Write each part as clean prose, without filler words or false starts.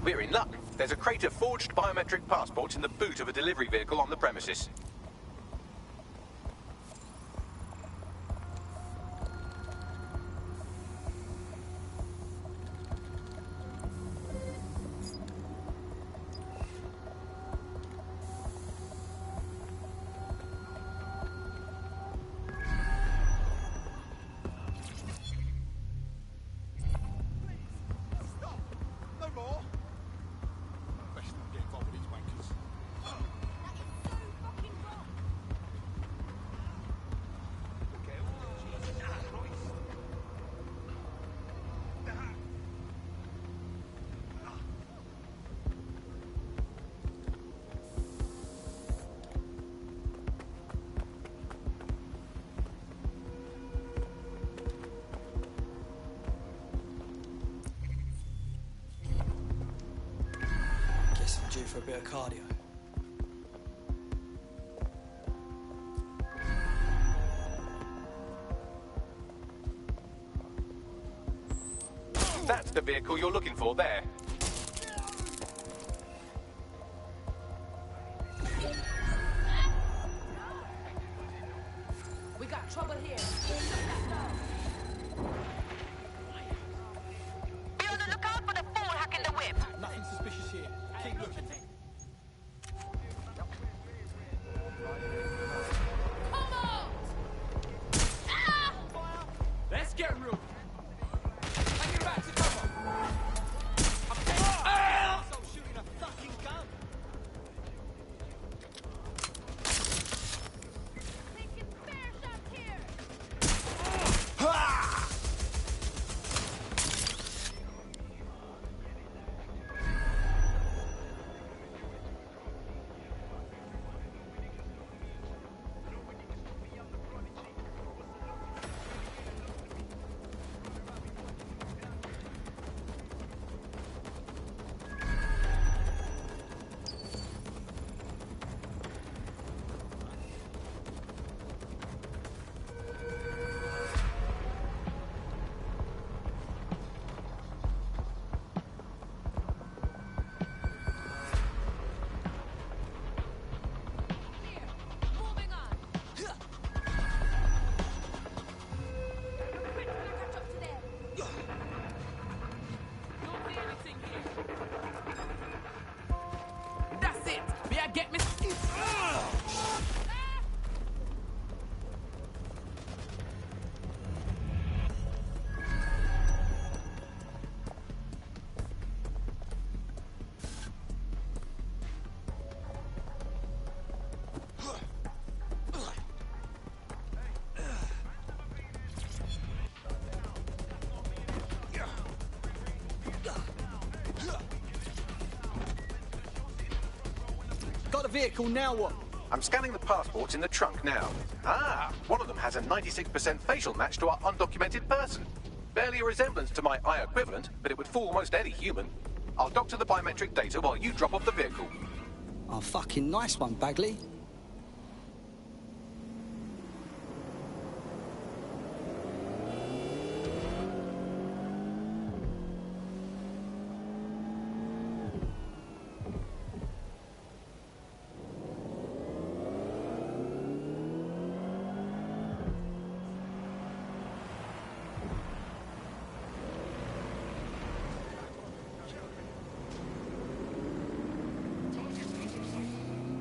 We're in luck. There's a crate of forged biometric passports in the boot of a delivery vehicle on the premises. Due for a bit of cardio. That's the vehicle you're looking for there. We got trouble here. Be on the lookout for the fool hacking the whip. Nothing suspicious here. Keep looking. Come on! Ah! Let's get real. Hang it back to cover. I'm shooting a fucking gun. Taking fair shots here. Here, moving on. Quick, catch up to them. Don't see anything here. That's it. May I get me? Got a vehicle, now what? I'm scanning the passports in the trunk now. Ah, one of them has a 96% facial match to our undocumented person. Barely a resemblance to my eye equivalent, but it would fool almost any human. I'll doctor the biometric data while you drop off the vehicle. Oh, fucking nice one, Bagley.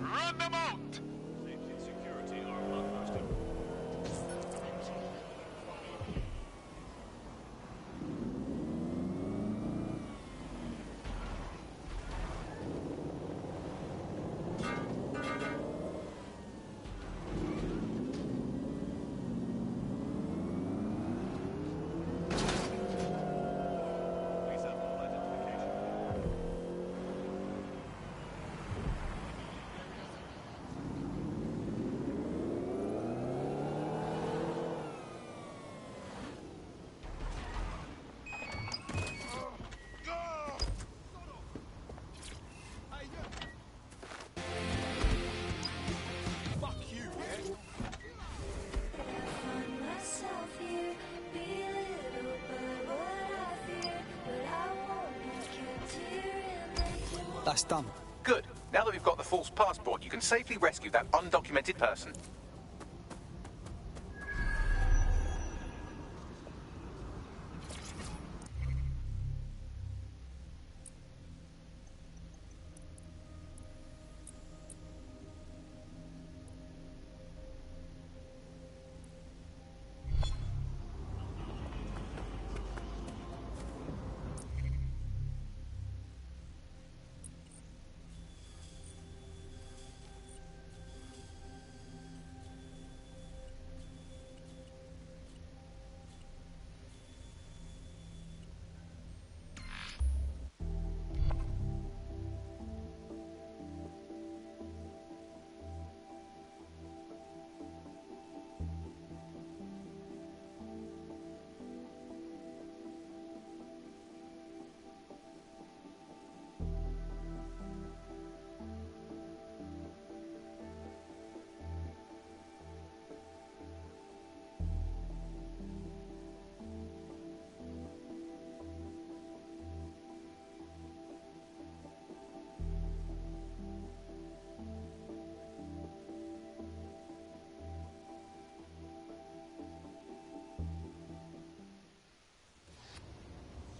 Run them out! That's done. Good. Now that we've got the false passport, you can safely rescue that undocumented person.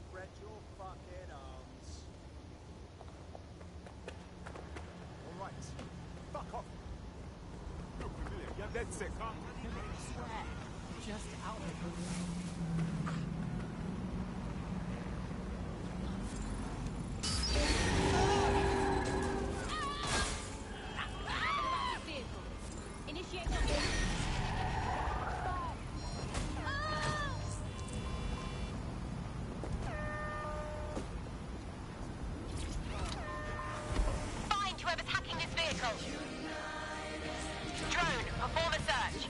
Spread your fucking arms. All right. Fuck off. Look familiar. You're dead sick, huh? Just out of the Vehicle. Initiate the Find whoever's hacking this vehicle. Drone, perform a search.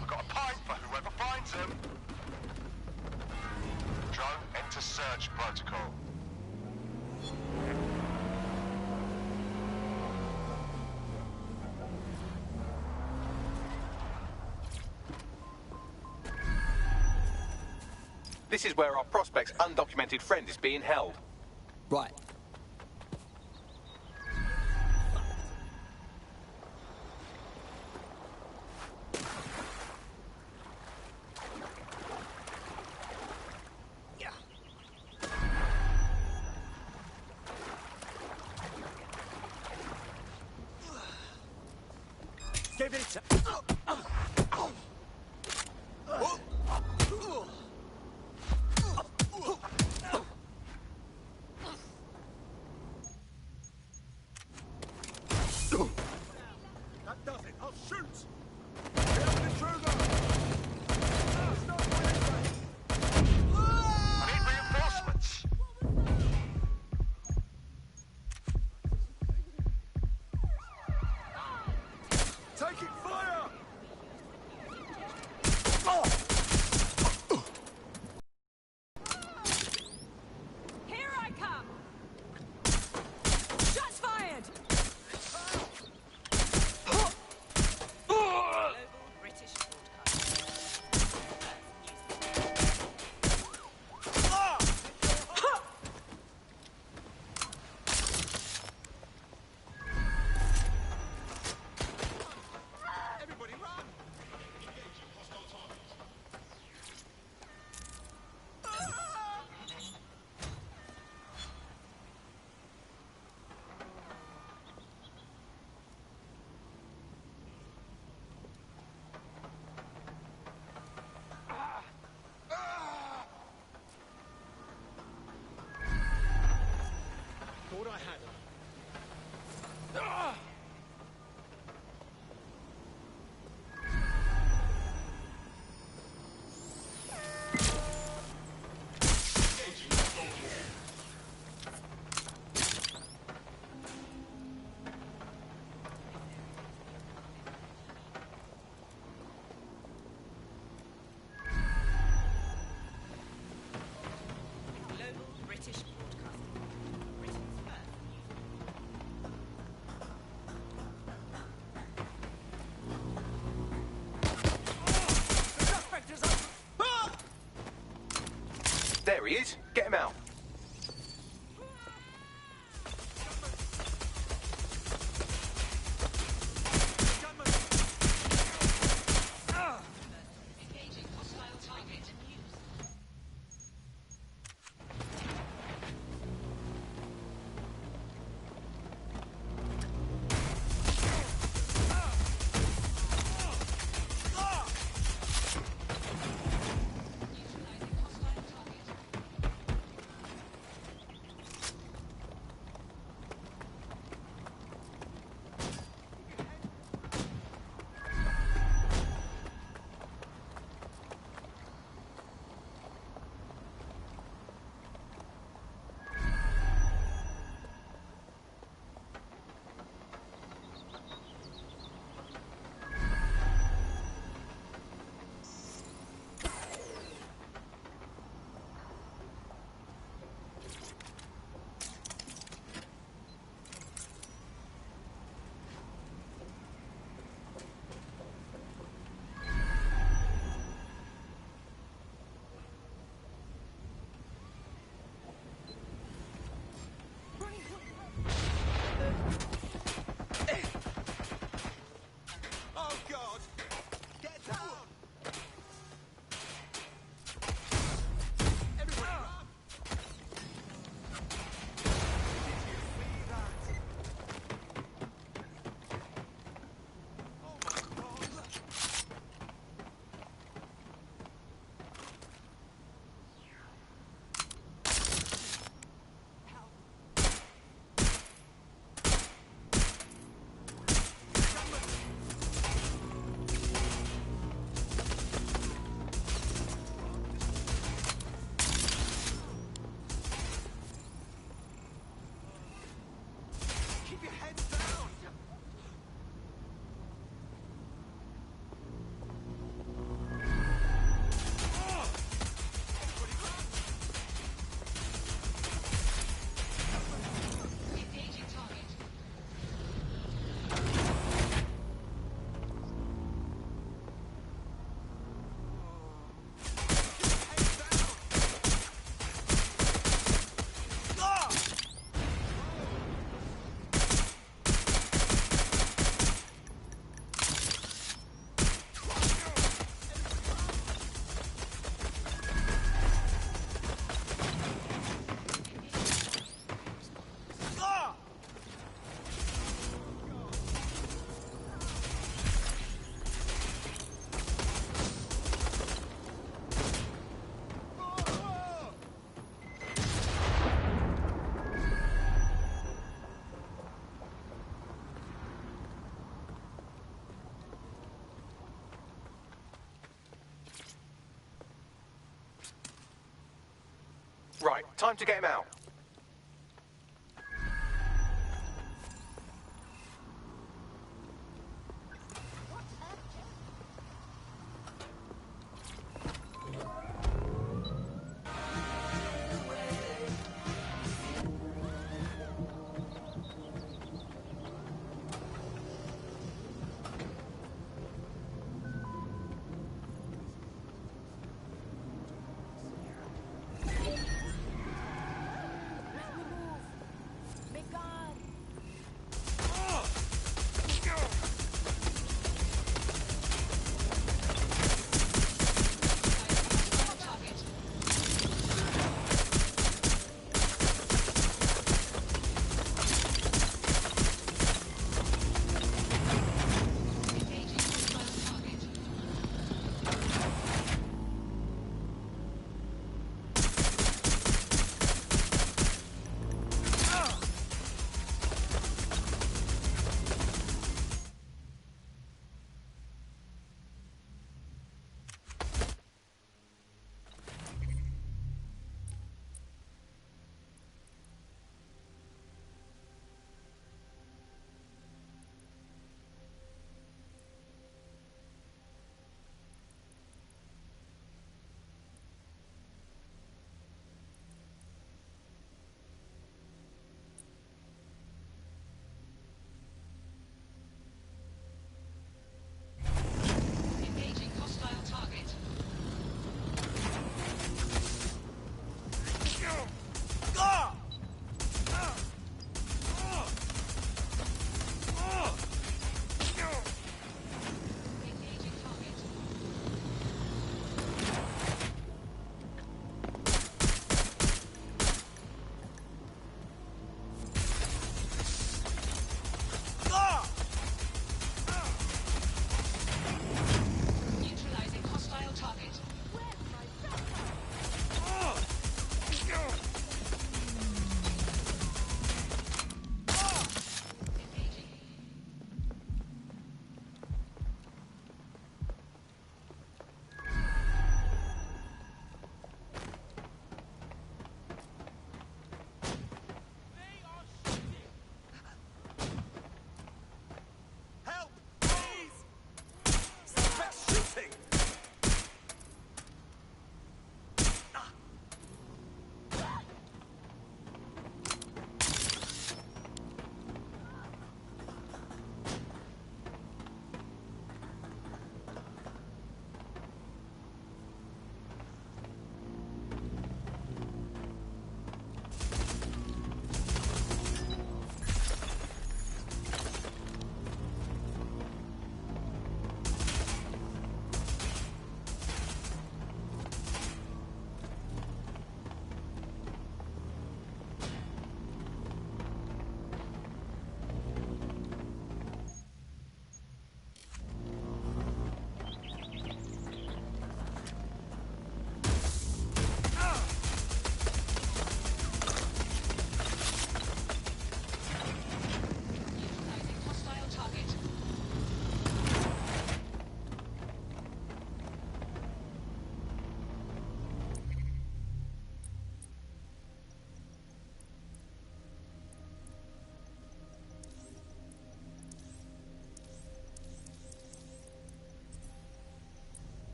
I've got a pint for whoever finds him. Drone, enter search protocol. This is where our prospect's undocumented friend is being held. Right. Give it. That does it. I'll shoot. Get up the intruder. Stop I need reinforcements. Taking fire. Here I come! Shots fired! Global British broadcast. Everybody run. Thought I had him. There he is. Get him out. Oh, God! Get down! Everybody run! Did you see that? Oh, my God! Keep your heads down! Right, time to get him out.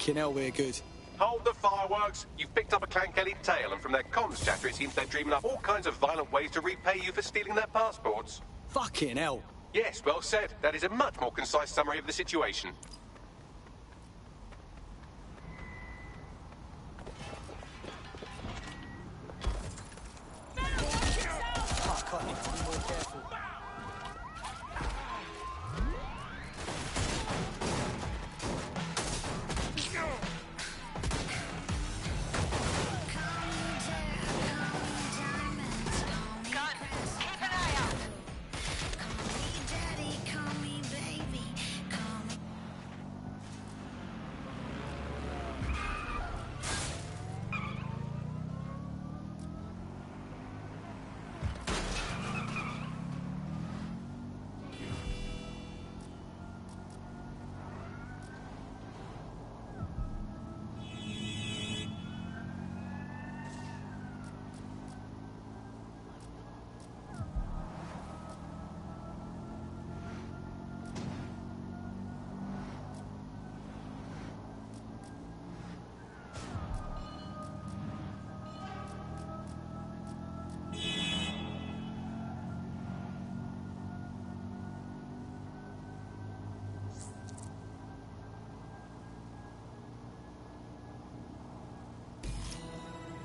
Fucking hell, we're good. Hold the fireworks. You've picked up a Clankelly tale, and from their comms chatter, it seems they're dreaming up all kinds of violent ways to repay you for stealing their passports. Fucking hell. Yes, well said. That is a much more concise summary of the situation. Fuck, I need to be more careful. Gun, keep an eye out.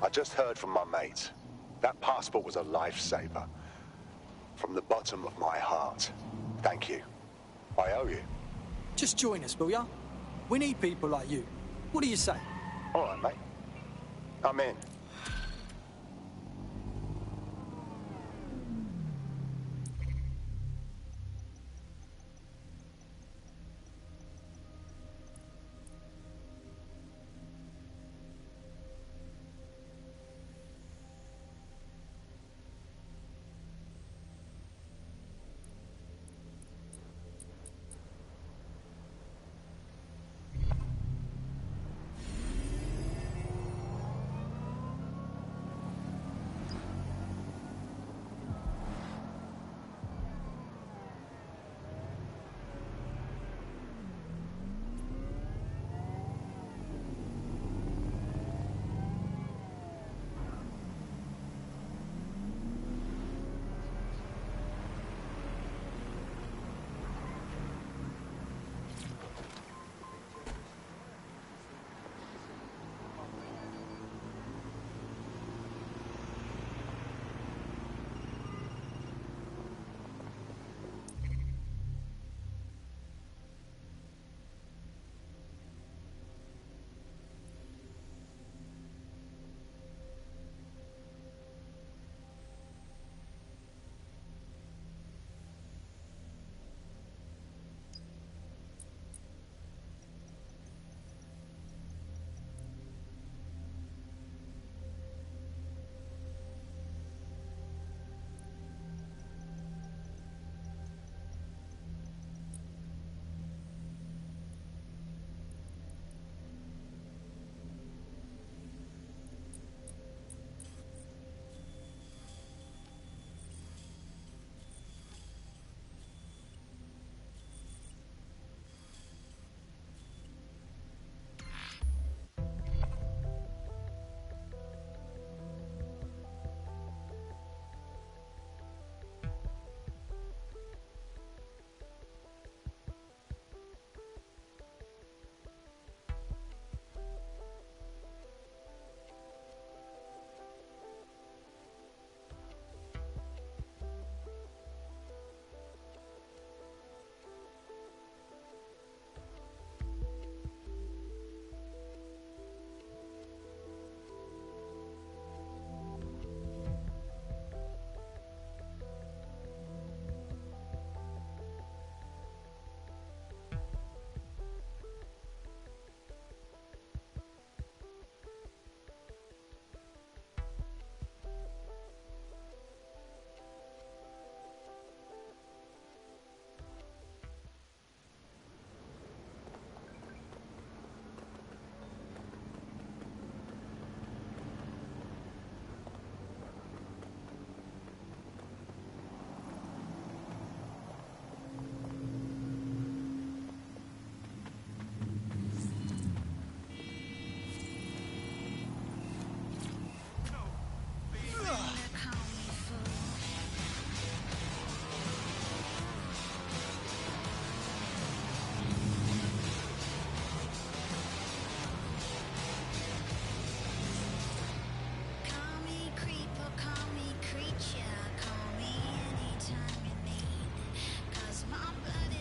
I just heard from my mates. That passport was a lifesaver. From the bottom of my heart. Thank you. I owe you. Just join us, will ya? We need people like you. What do you say? All right, mate. I'm in.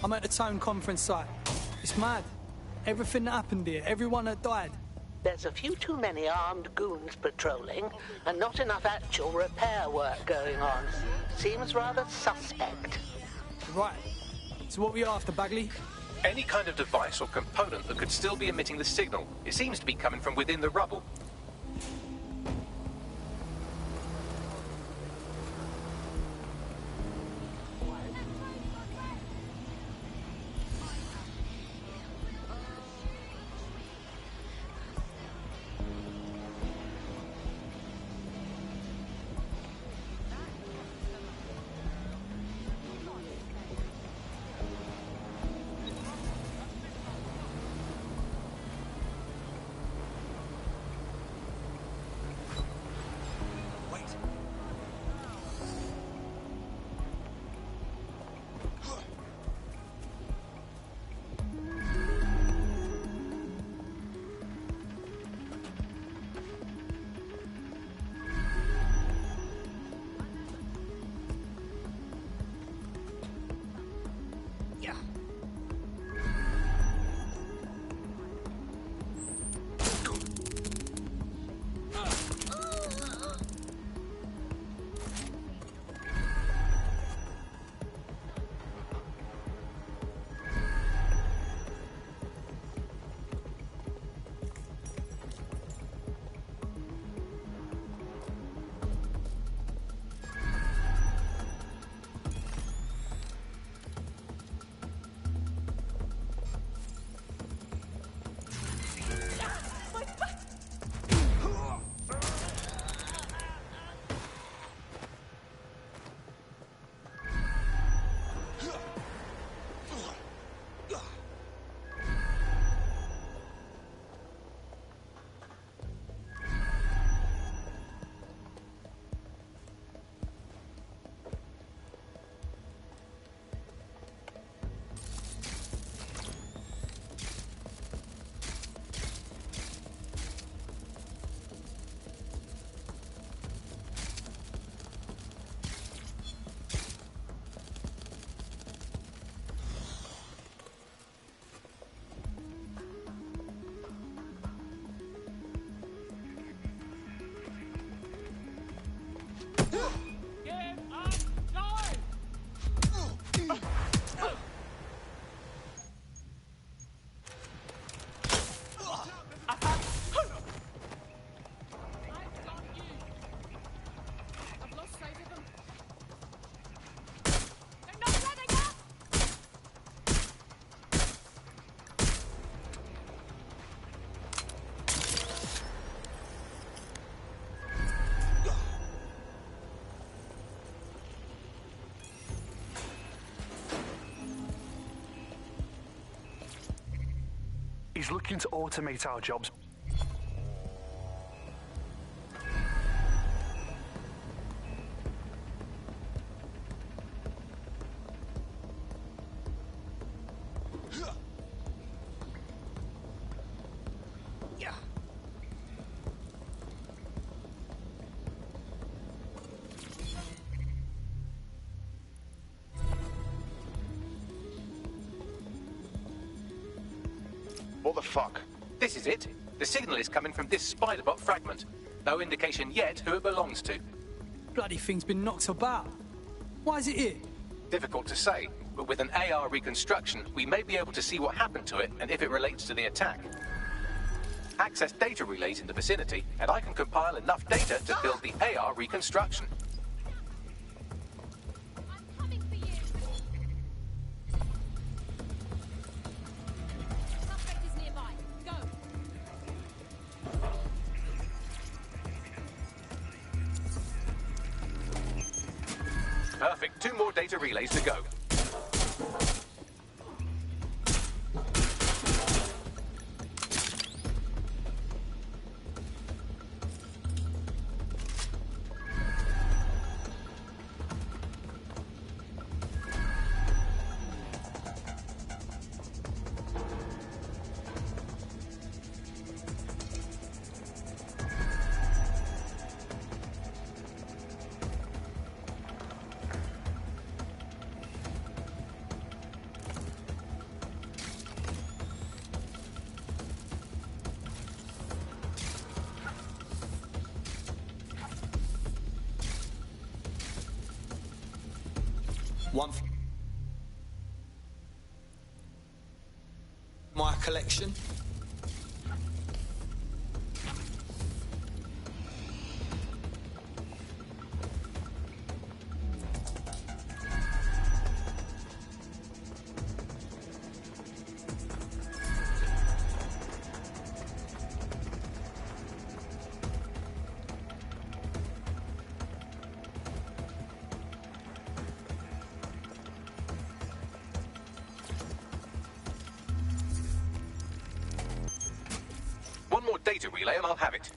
I'm at the town conference site. It's mad. Everything that happened here, everyone that died. There's a few too many armed goons patrolling and not enough actual repair work going on. Seems rather suspect. Right. So what were you after, Bagley? Any kind of device or component that could still be emitting the signal. It seems to be coming from within the rubble. He's looking to automate our jobs. What the fuck? This is it. The signal is coming from this spider-bot fragment. No indication yet who it belongs to. Bloody thing's been knocked about. Why is it here? Difficult to say, but with an AR reconstruction, we may be able to see what happened to it and if it relates to the attack. Access data relays in the vicinity, and I can compile enough data to build the AR reconstruction. I'm coming for you. Suspect is nearby. Go. Perfect. 2 more data relays to go. One for my collection. One more data relay and I'll have it.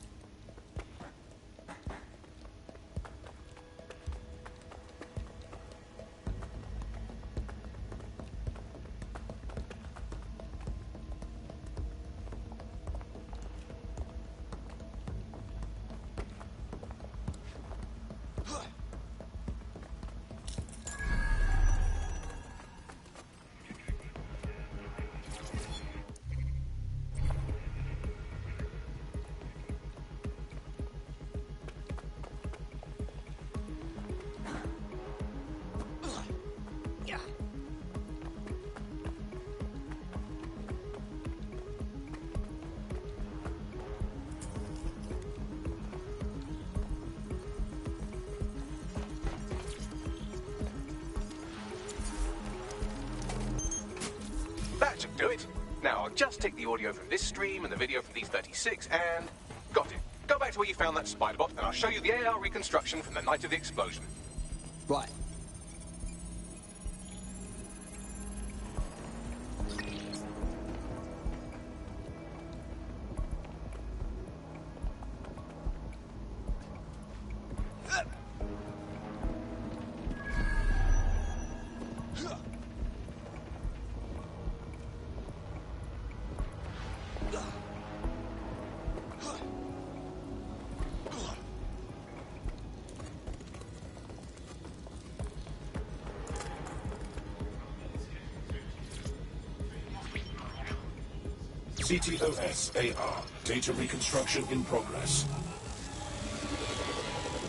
That should do it. Now, I'll just take the audio from this stream and the video from these 36 and... Got it. Go back to where you found that spider bot and I'll show you the AR reconstruction from the night of the explosion. Right. CTOS AR. Data reconstruction in progress.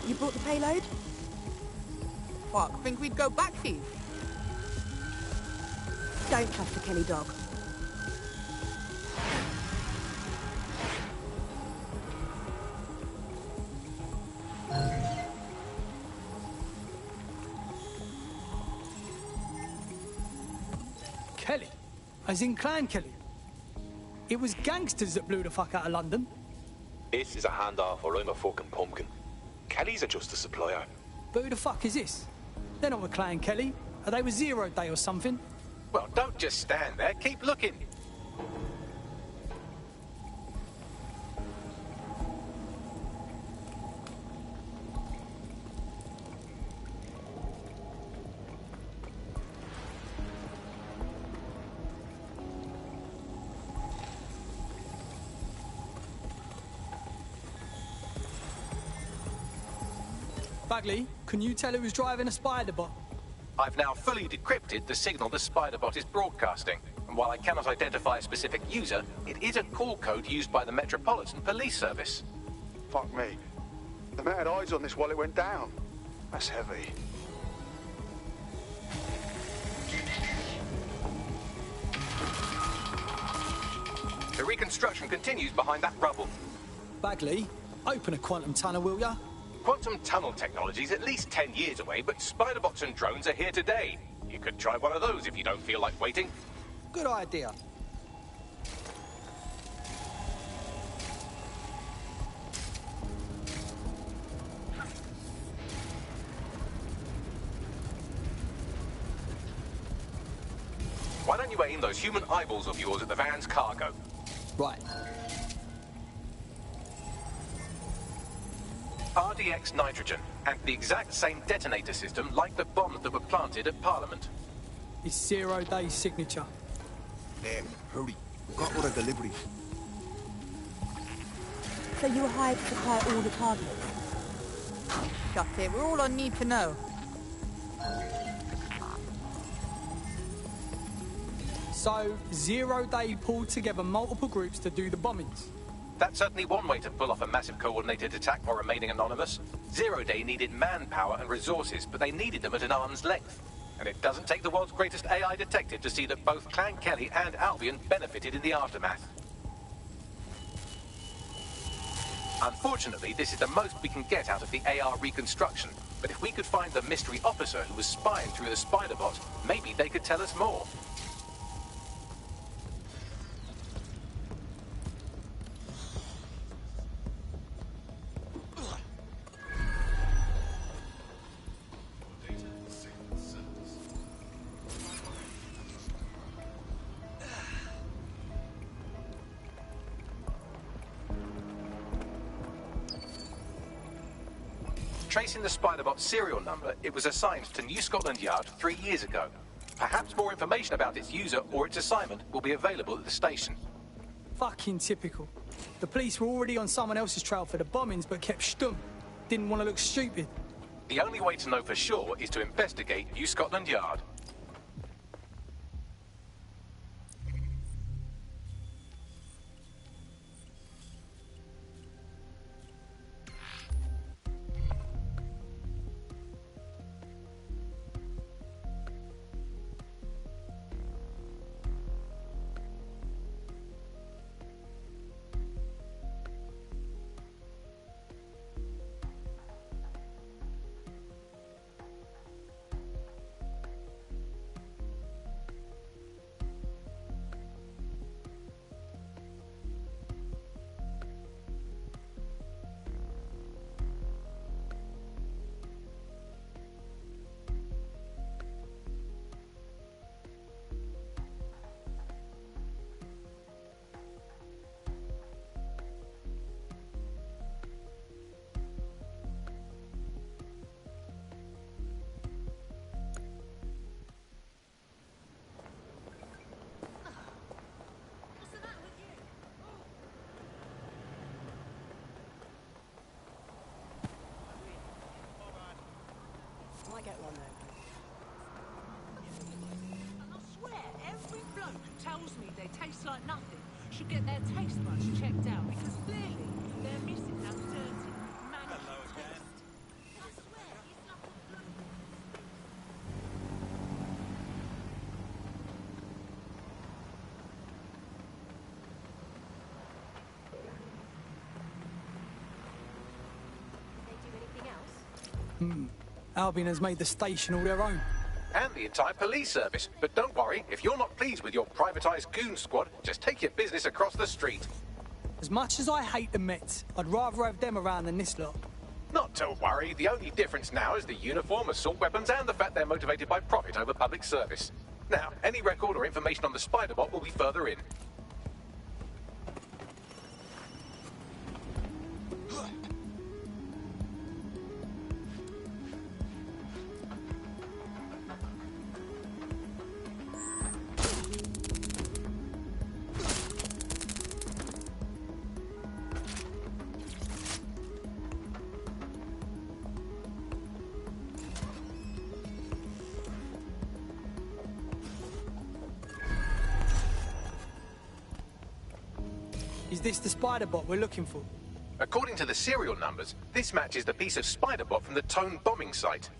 You brought the payload? What, think we'd go back for you? Don't trust the Kelly dog. Kelly? As in Clan Kelly? It was gangsters that blew the fuck out of London. This is a handoff or I'm a fucking pumpkin. Kelly's are just a supplier. But who the fuck is this? They're not with Clan Kelly. Are they with Zero Day or something? Well, don't just stand there. Keep looking. Bagley, can you tell who's driving a spider bot? I've now fully decrypted the signal the spider bot is broadcasting. And while I cannot identify a specific user, it is a call code used by the Metropolitan Police Service. Fuck me. The man had eyes on this while it went down. That's heavy. The reconstruction continues behind that rubble. Bagley, open a quantum tunnel, will ya? Quantum tunnel technology is at least 10 years away, but spider bots and drones are here today. You could try one of those if you don't feel like waiting. Good idea. Why don't you aim those human eyeballs of yours at the van's cargo? Right. RDX nitrogen, and the exact same detonator system like the bombs that were planted at Parliament. It's Zero Day's signature. Damn, hurry. We've got all the deliveries. So you were hired to supply all the targets? Shut it, we're all on need to know. So, Zero Day pulled together multiple groups to do the bombings. That's certainly one way to pull off a massive coordinated attack while remaining anonymous. Zero Day needed manpower and resources, but they needed them at an arm's length. And it doesn't take the world's greatest AI detective to see that both Clan Kelly and Albion benefited in the aftermath. Unfortunately, this is the most we can get out of the AR reconstruction. But if we could find the mystery officer who was spying through the spider bot, maybe they could tell us more. Tracing the Spiderbot's serial number, it was assigned to New Scotland Yard 3 years ago. Perhaps more information about its user or its assignment will be available at the station. Fucking typical. The police were already on someone else's trail for the bombings, but kept stum. Didn't want to look stupid. The only way to know for sure is to investigate New Scotland Yard. Get one then. I swear, every bloke who tells me they taste like nothing should get their taste buds checked out, because clearly they're missing that dirty, manic taste. I swear, it's like a bloke. Did they do anything else? Albion has made the station all their own. And the entire police service. But don't worry, if you're not pleased with your privatised goon squad, just take your business across the street. As much as I hate the Mets, I'd rather have them around than this lot. Not to worry, the only difference now is the uniform, assault weapons, and the fact they're motivated by profit over public service. Now, any record or information on the Spiderbot will be further in. Is this the spider bot we're looking for? According to the serial numbers, this matches the piece of Spiderbot from the Tone bombing site.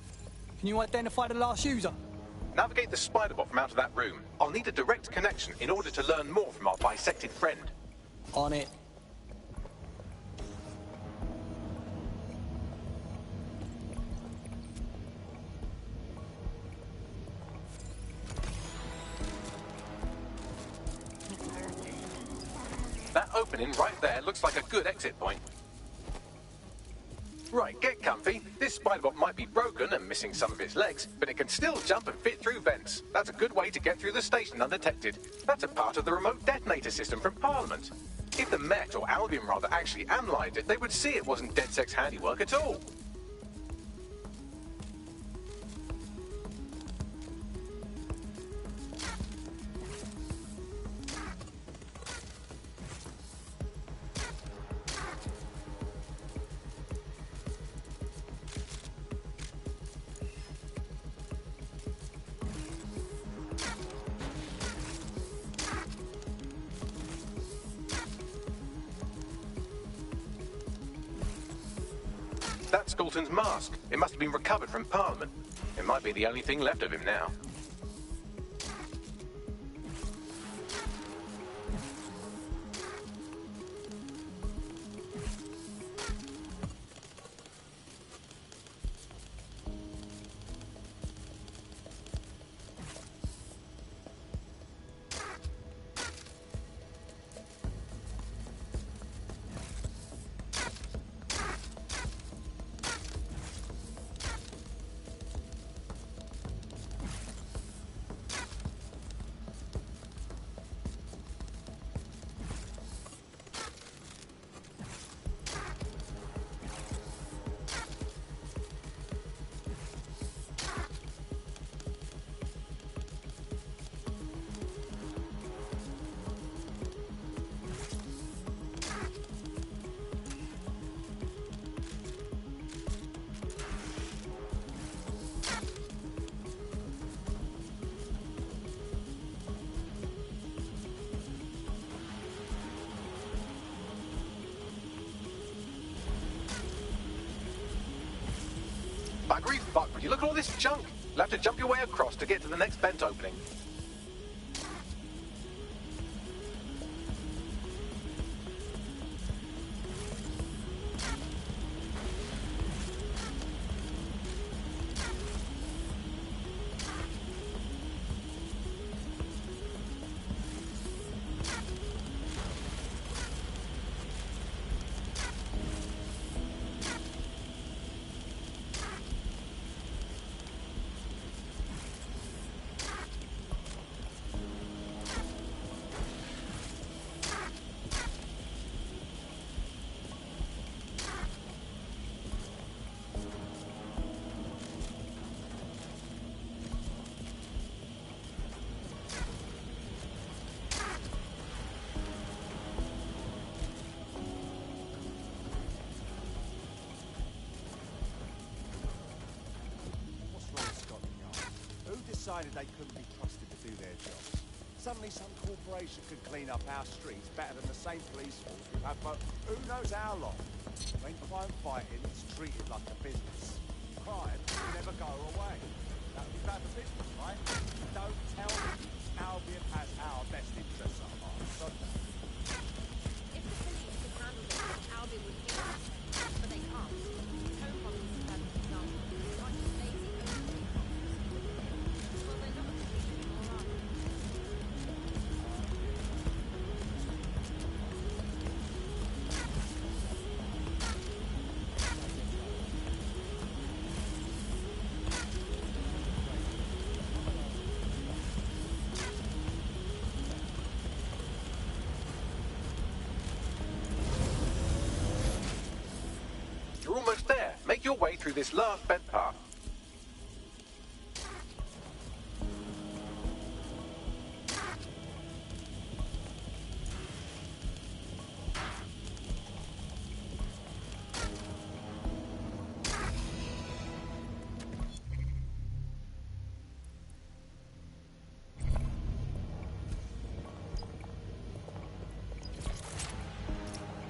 Can you identify the last user? Navigate the Spiderbot from out of that room. I'll need a direct connection in order to learn more from our bisected friend. On it. That opening right there looks like a good exit point. Right, get comfy. This Spiderbot might be broken and missing some of its legs, but it can still jump and fit through vents. That's a good way to get through the station undetected. That's a part of the remote detonator system from Parliament. If the Met, or Albion rather, actually analysed it, they would see it wasn't DedSec's handiwork at all. That's Galton's mask. It must have been recovered from Parliament. It might be the only thing left of him now. Buggery fuck, would you look at all this junk? You'll have to jump your way across to get to the next vent opening. Decided they couldn't be trusted to do their job. Suddenly some corporation could clean up our streets better than the same police force we've had for who knows how long. When crime fighting is treated like a business, crime will never go away. That would be bad for business, right? Don't tell me Albion has our best interests at heart. So If the police could handle this, Albion would hear us. But they can't. Home province is an example. Like lazy open. Well, they're not a police anymore, are they? You're almost there. Make your way through this last bed path.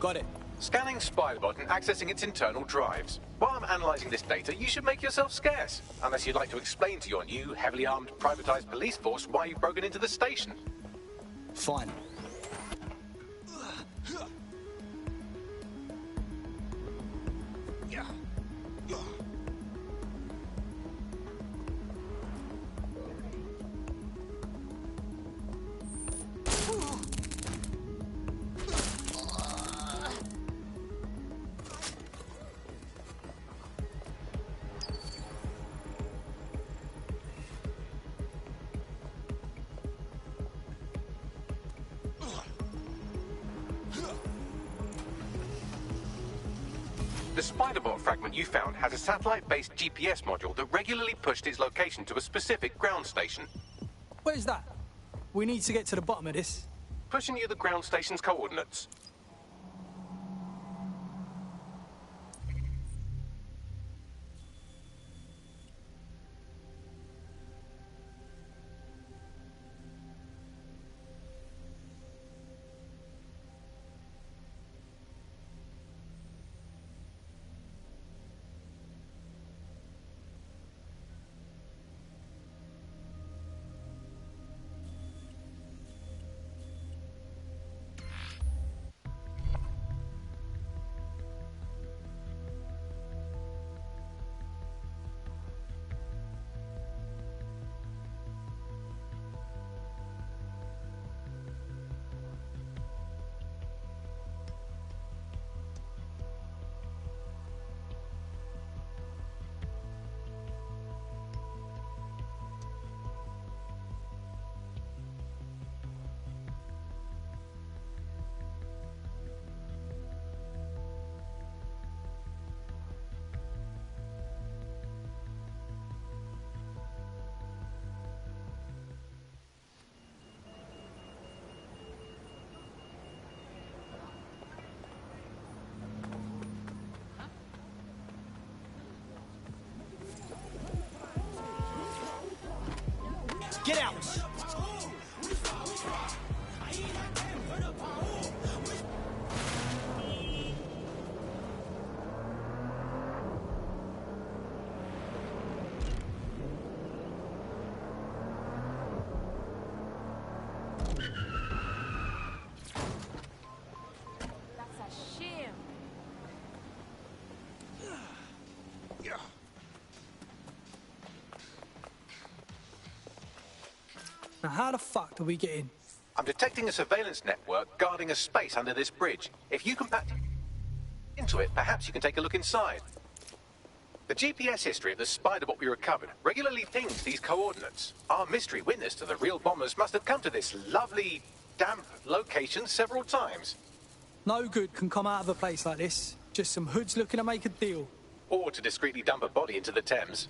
Got it. Scanning Spiderbot and accessing its internal drives. While I'm analysing this data, you should make yourself scarce. Unless you'd like to explain to your new, heavily armed, privatised police force why you've broken into the station. Fine. The Spiderbot fragment you found has a satellite-based GPS module that regularly pushed its location to a specific ground station. Where's that? We need to get to the bottom of this. Pushing you the ground station's coordinates. Get out! That's a shame. Now, how the fuck do we get in? I'm detecting a surveillance network guarding a space under this bridge. If you can pack into it, perhaps you can take a look inside. The GPS history of the spider bot we recovered regularly pings these coordinates. Our mystery witness to the real bombers must have come to this lovely, damp location several times. No good can come out of a place like this. Just some hoods looking to make a deal. Or to discreetly dump a body into the Thames.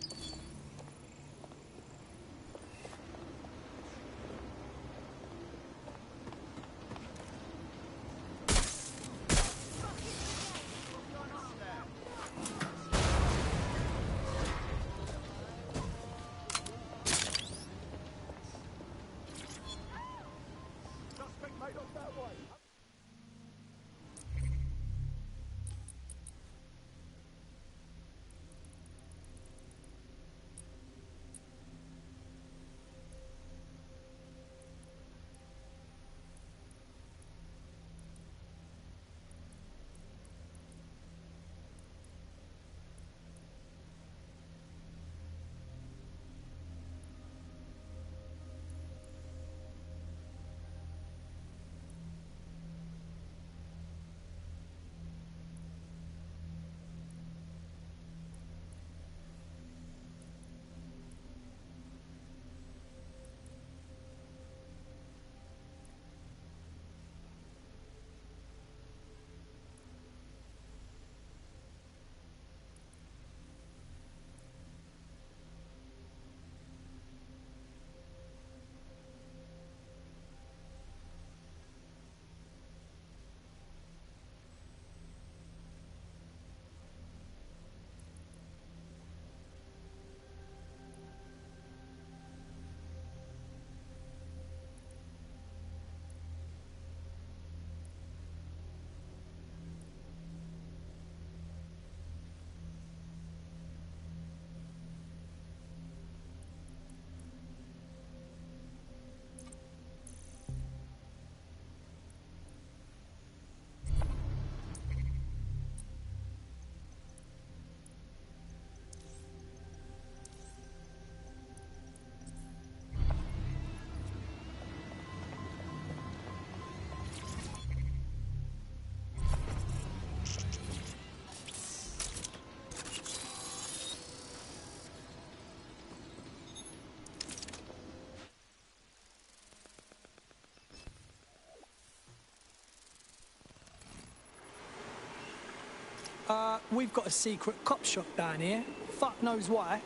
We've got a secret cop shop down here. Fuck knows why.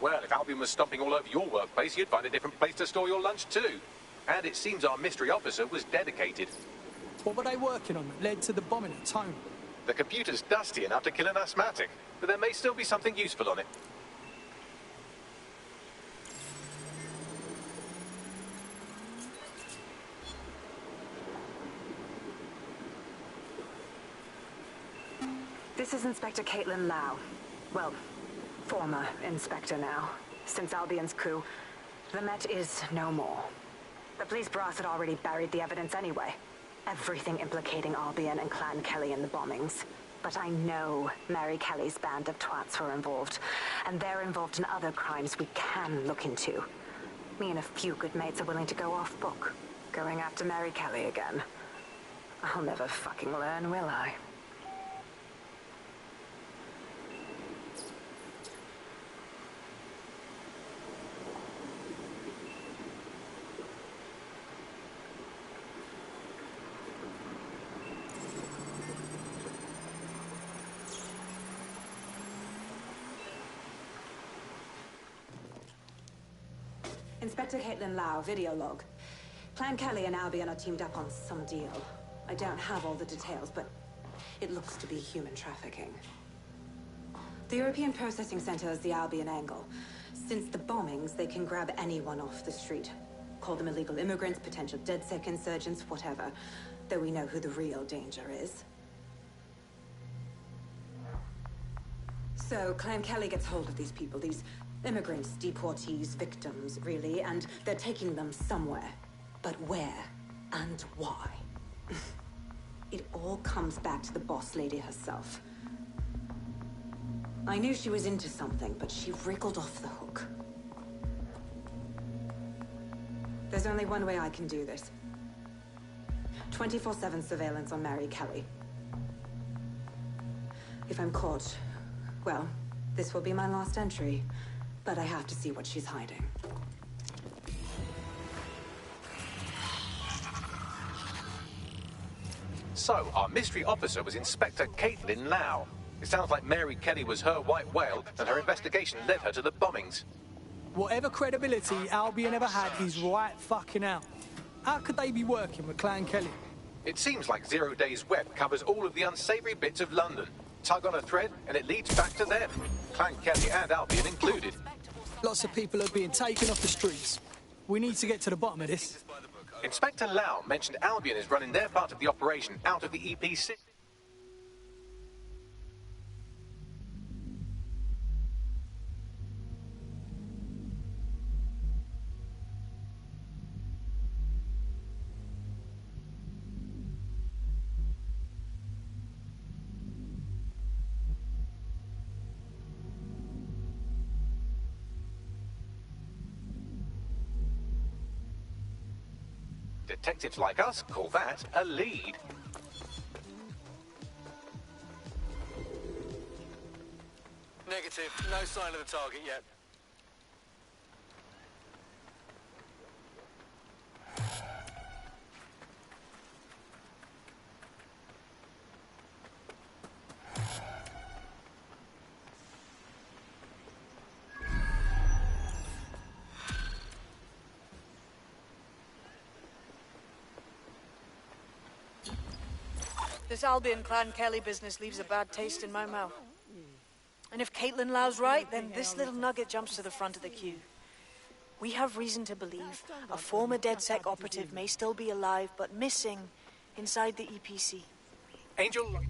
Well, if Albion was stomping all over your workplace, you'd find a different place to store your lunch too. And it seems our mystery officer was dedicated. What were they working on that led to the bombing at Tone? The computer's dusty enough to kill an asthmatic, but there may still be something useful on it. This is Inspector Caitlin Lau. Well, former inspector now. Since Albion's coup, the Met is no more. The police brass had already buried the evidence anyway. Everything implicating Albion and Clan Kelly in the bombings. But I know Mary Kelly's band of twats were involved, and they're involved in other crimes we can look into. Me and a few good mates are willing to go off book, going after Mary Kelly again. I'll never fucking learn, will I? Inspector Caitlin Lau, video log. Clan Kelly and Albion are teamed up on some deal. I don't have all the details, but it looks to be human trafficking. The European Processing Center is the Albion angle. Since the bombings, they can grab anyone off the street. Call them illegal immigrants, potential DedSec insurgents, whatever. Though we know who the real danger is. So, Clan Kelly gets hold of these people, these immigrants, deportees, victims, really, and they're taking them somewhere. But where and why? It all comes back to the boss lady herself. I knew she was into something, but she wriggled off the hook. There's only one way I can do this. 24/7 surveillance on Mary Kelly. If I'm caught, well, this will be my last entry. But I have to see what she's hiding. So, our mystery officer was Inspector Caitlin Lau. It sounds like Mary Kelly was her white whale, and her investigation led her to the bombings. Whatever credibility Albion ever had is right fucking out. How could they be working with Clan Kelly? It seems like 0 Days Web covers all of the unsavory bits of London. Tug on a thread, and it leads back to them. Clan Kelly and Albion included. Lots of people are being taken off the streets. We need to get to the bottom of this. Inspector Lau mentioned Albion is running their part of the operation out of the EPC. Detectives like us call that a lead. Negative. No sign of the target yet. This Albion Clan Kelly business leaves a bad taste in my mouth. And if Caitlin Lau's right, then this little nugget jumps to the front of the queue. We have reason to believe a former DedSec operative may still be alive, but missing inside the EPC. Angel...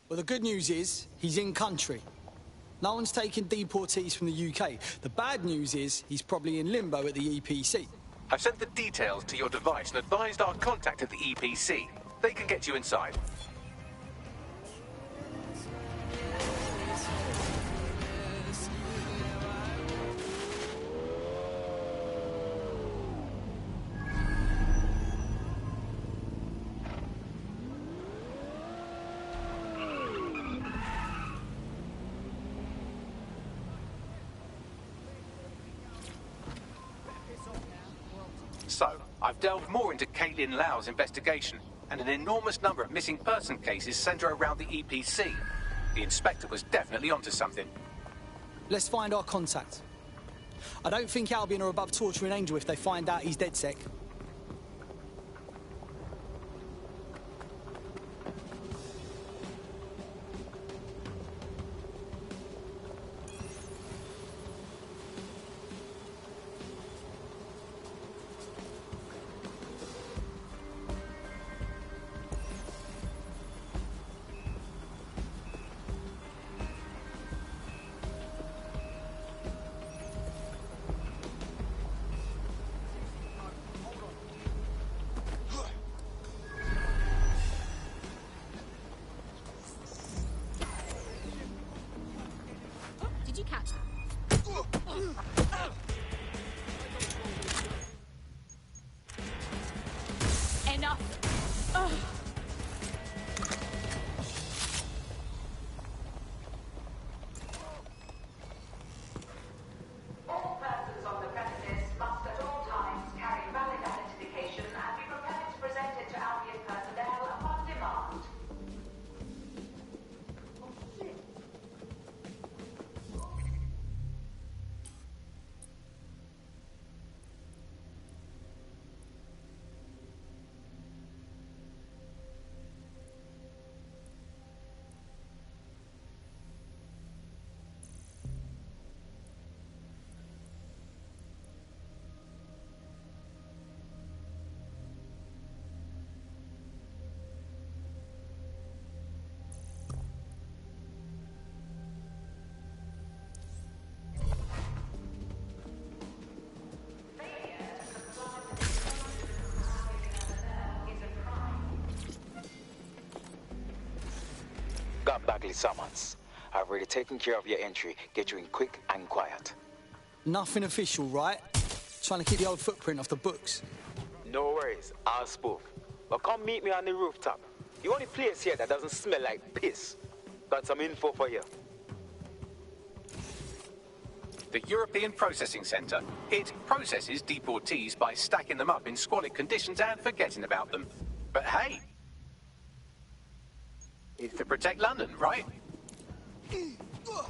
Well, the good news is, he's in country. No one's taking deportees from the UK. The bad news is, he's probably in limbo at the EPC. I've sent the details to your device and advised our contact at the EPC. They can get you inside. I've delved more into Caitlin Lau's investigation, and an enormous number of missing person cases centre around the EPC. The inspector was definitely onto something. Let's find our contact. I don't think Albion are above torturing Angel if they find out he's DedSec. Did you catch that? Enough. Ugh. All persons on the premises must at all times carry valid identification and be prepared to present it to Albion personnel upon demand. Got Bagley summons. I've already taken care of your entry. Get you in quick and quiet. Nothing official, right? Trying to keep the old footprint off the books. No worries, I'll spoof. But come meet me on the rooftop. The only place here that doesn't smell like piss. Got some info for you. The European Processing Centre. It processes deportees by stacking them up in squalid conditions and forgetting about them. But hey, it's to protect London, right? No.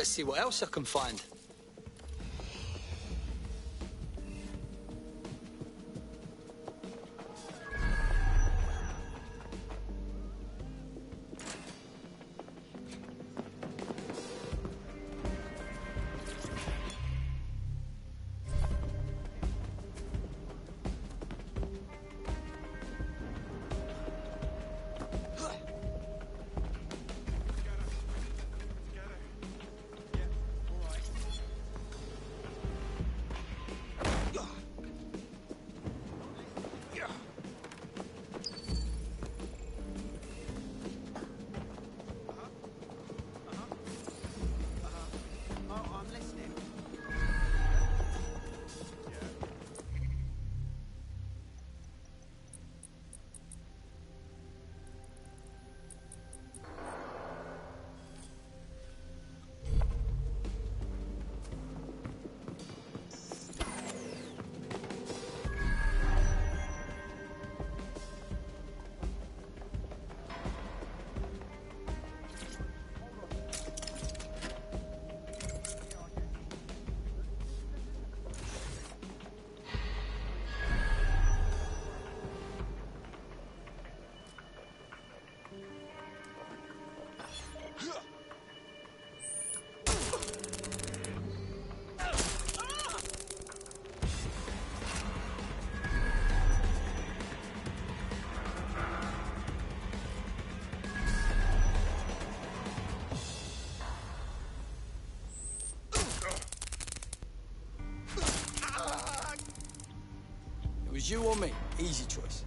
Let's see what else I can find. It was you or me. Easy choice.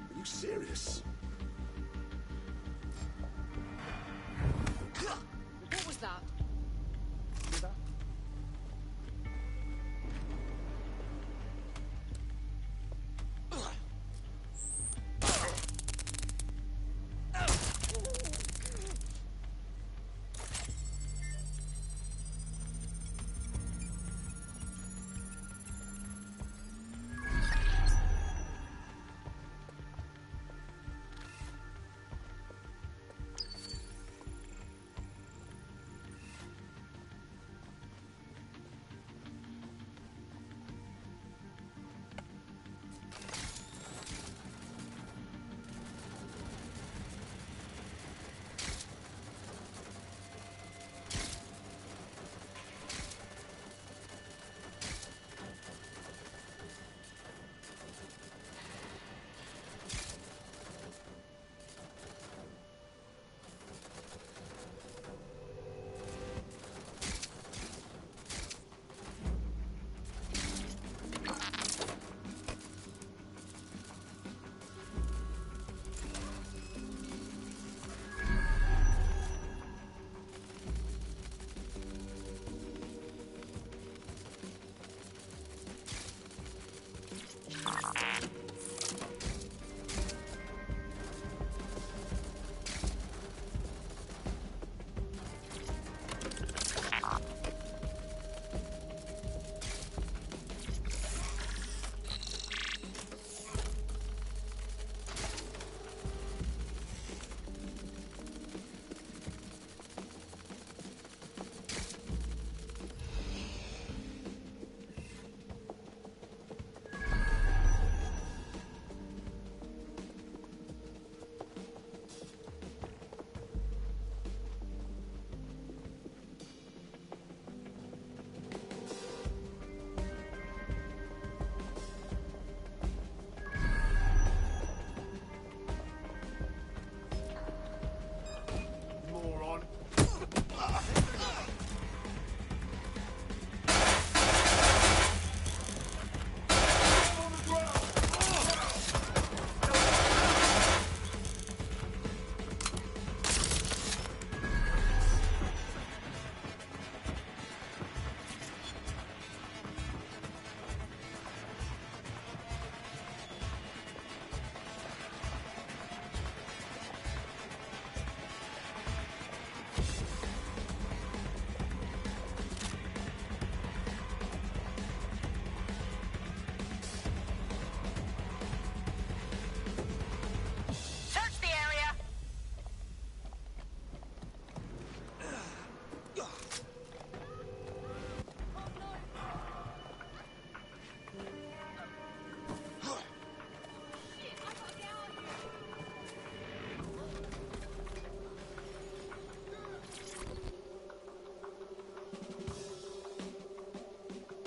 Are you serious? What was that?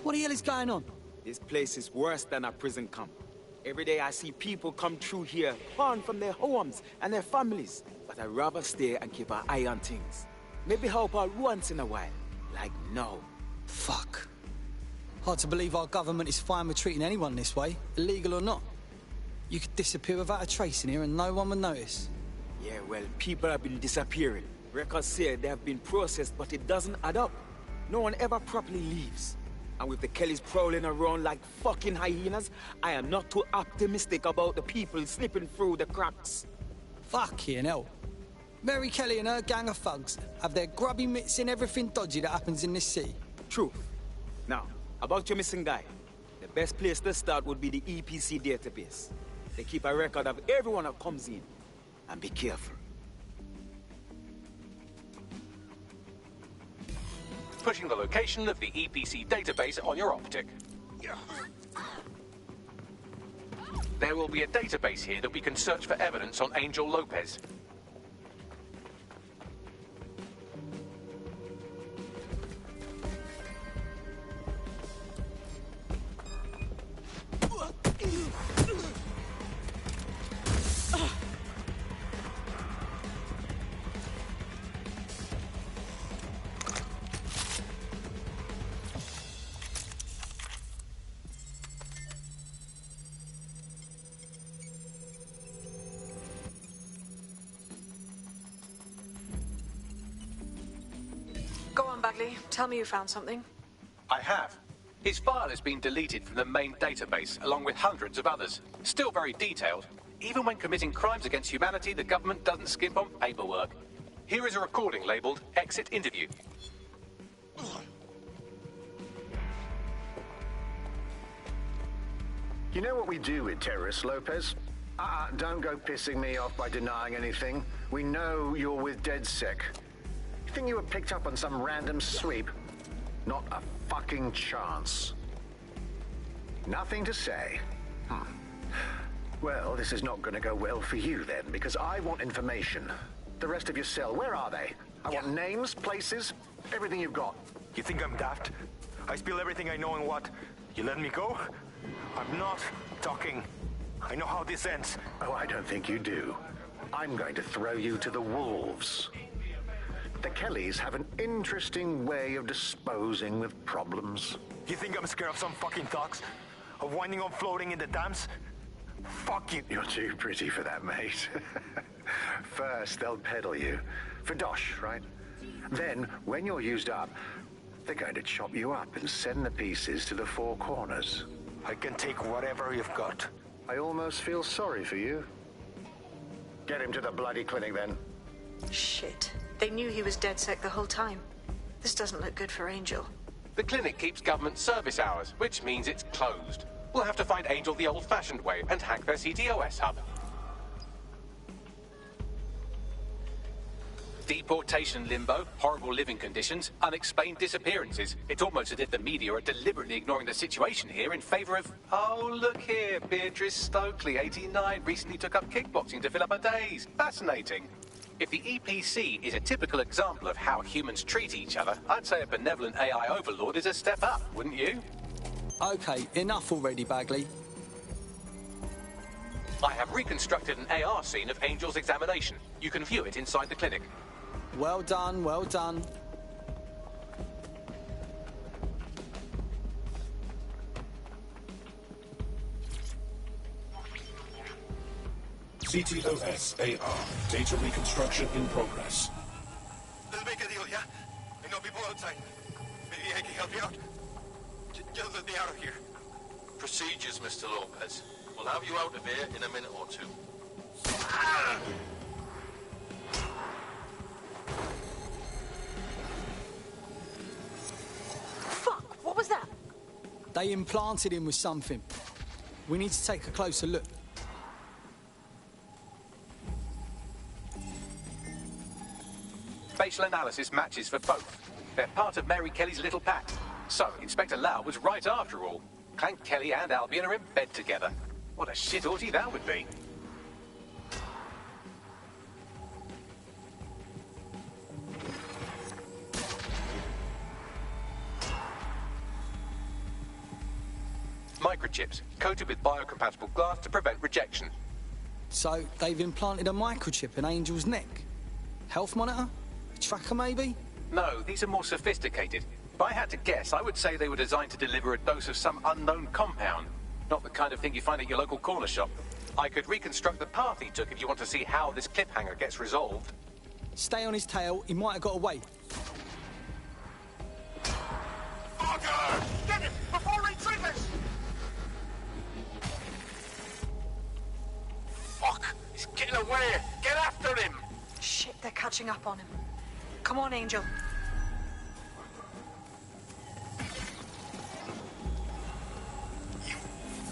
What the hell is going on? This place is worse than a prison camp. Every day I see people come through here, torn from their homes and their families. But I'd rather stay and keep an eye on things. Maybe help out once in a while. Like now. Fuck. Hard to believe our government is fine with treating anyone this way, illegal or not. You could disappear without a trace in here and no one would notice. Yeah, well, people have been disappearing. Records say they have been processed, but it doesn't add up. No one ever properly leaves. And with the Kellys prowling around like fucking hyenas, I am not too optimistic about the people slipping through the cracks. Fucking hell. Mary Kelly and her gang of thugs have their grubby mitts in everything dodgy that happens in this city. True. Now, about your missing guy. The best place to start would be the EPC database. They keep a record of everyone that comes in. And be careful. Pushing the location of the EPC database on your optic. There will be a database here that we can search for evidence on Angel Lopez. Go on, Bagley. Tell me you found something. I have. His file has been deleted from the main database, along with hundreds of others. Still very detailed. Even when committing crimes against humanity, the government doesn't skimp on paperwork. Here is a recording labeled Exit Interview. You know what we do with terrorists, Lopez? Don't go pissing me off by denying anything. We know you're with DedSec. You think you were picked up on some random sweep? Not a fucking chance. Nothing to say. Well, this is not going to go well for you then, because I want information. The rest of your cell, where are they? I want names, places, everything you've got. You think I'm daft? I spill everything I know and what? You let me go? I'm not talking. I know how this ends. Oh, I don't think you do. I'm going to throw you to the wolves. The Kellys have an interesting way of disposing with problems. You think I'm scared of some fucking thugs? Of winding up floating in the dams? Fuck you. You're too pretty for that, mate. First, they'll peddle you. For dosh, right? Then, when you're used up, they're going to chop you up and send the pieces to the four corners. I can take whatever you've got. I almost feel sorry for you. Get him to the bloody clinic, then. Shit. They knew he was DedSec the whole time. This doesn't look good for Angel. The clinic keeps government service hours, which means it's closed. We'll have to find Angel the old-fashioned way and hack their CTOS hub. Deportation limbo, horrible living conditions, unexplained disappearances. It's almost as if the media are deliberately ignoring the situation here in favor of... Oh, look here, Beatrice Stokely, 89, recently took up kickboxing to fill up her days. Fascinating. If the EPC is a typical example of how humans treat each other, I'd say a benevolent AI overlord is a step up, wouldn't you? Okay, enough already, Bagley. I have reconstructed an AR scene of Angel's examination. You can view it inside the clinic. Well done, well done. CTOS AR. Data reconstruction in progress. Let's make a deal, yeah? I know people outside. Maybe I can help you out. Just let me out of here. Procedures, Mr. Lopez. We'll have you out of here in a minute or two. Fuck! What was that? They implanted him with something. We need to take a closer look. Facial analysis matches for both. They're part of Mary Kelly's little pack. So, Inspector Lau was right after all. Clank Kelly and Albion are in bed together. What a shit orgy that would be. microchips, coated with biocompatible glass to prevent rejection. So, they've implanted a microchip in Angel's neck? Health monitor? A tracker, maybe? No, these are more sophisticated. If I had to guess, I would say they were designed to deliver a dose of some unknown compound. Not the kind of thing you find at your local corner shop. I could reconstruct the path he took if you want to see how this cliffhanger gets resolved. Stay on his tail, he might have got away. Fucker! Get him before he triggers! Fuck! He's getting away! Get after him! Shit, they're catching up on him. Come on, Angel.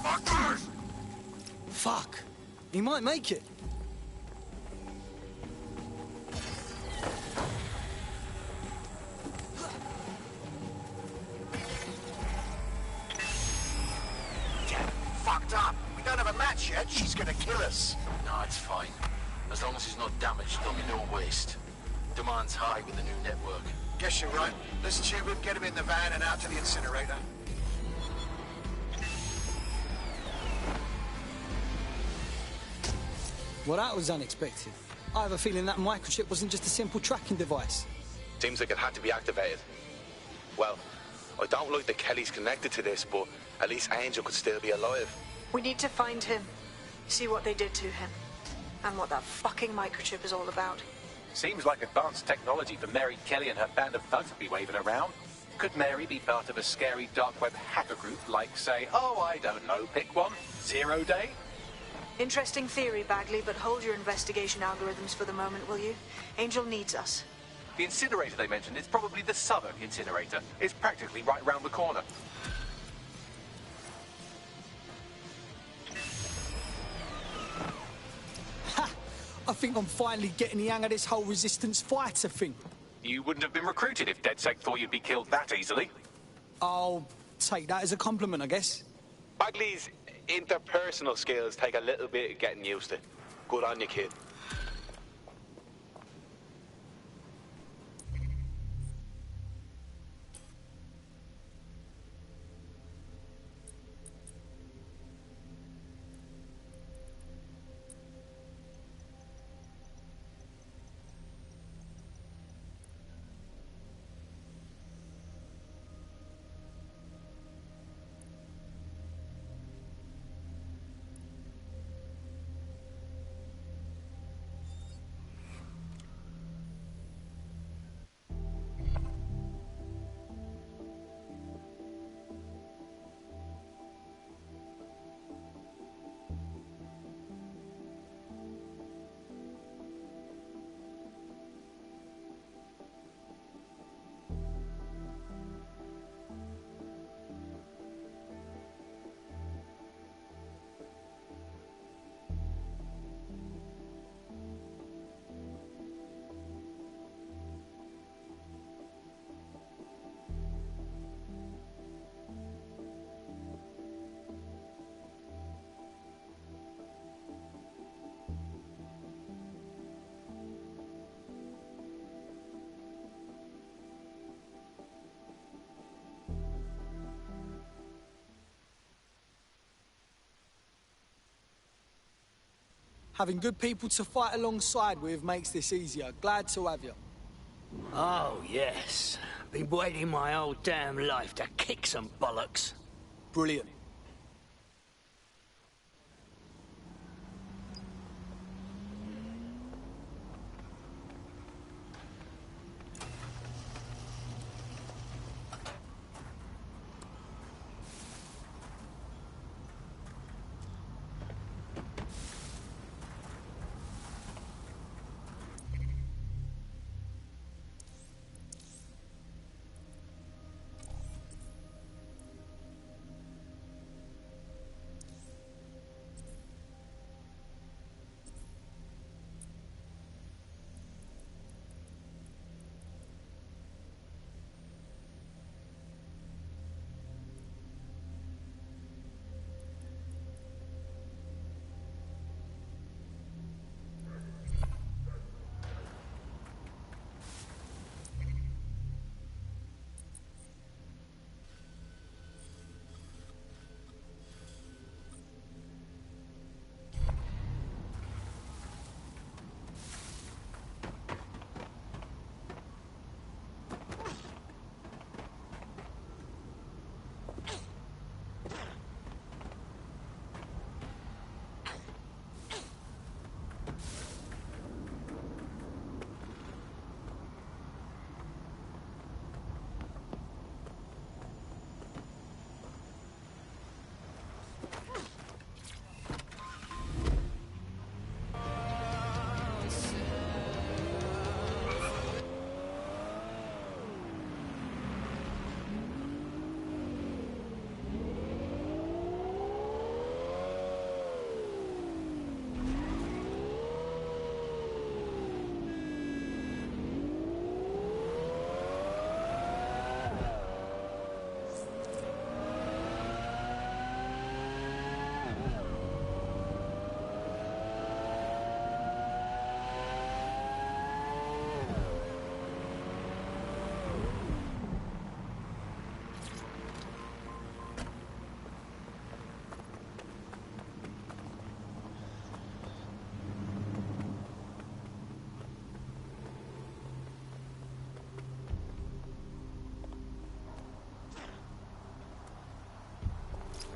Fuckers! Fuck. He might make it. Fucked up. We don't have a match yet. She's gonna kill us. No, it's fine. As long as he's not damaged, there'll be no waste. Demand's high with the new network. Guess you're right. Let's tube him, get him in the van and out to the incinerator. Well, that was unexpected. I have a feeling that microchip wasn't just a simple tracking device. Seems like it had to be activated. Well, I don't like that Kelly's connected to this, but at least Angel could still be alive. We need to find him. See what they did to him. And what that fucking microchip is all about. Seems like advanced technology for Mary Kelly and her band of thugs to be waving around. Could Mary be part of a scary dark web hacker group like, say, oh, I don't know, pick one, 0 Day? Interesting theory, Bagley, but hold your investigation algorithms for the moment, will you? Angel needs us. The incinerator they mentioned is probably the Southern incinerator. It's practically right round the corner. Ha! I think I'm finally getting the hang of this whole resistance fighter thing. You wouldn't have been recruited if DedSec thought you'd be killed that easily. I'll take that as a compliment, I guess. Bagley's interpersonal skills take a little bit of getting used to. Good on you, kid. Having good people to fight alongside with makes this easier. Glad to have you. Oh, yes. Been waiting my whole damn life to kick some bollocks. Brilliant.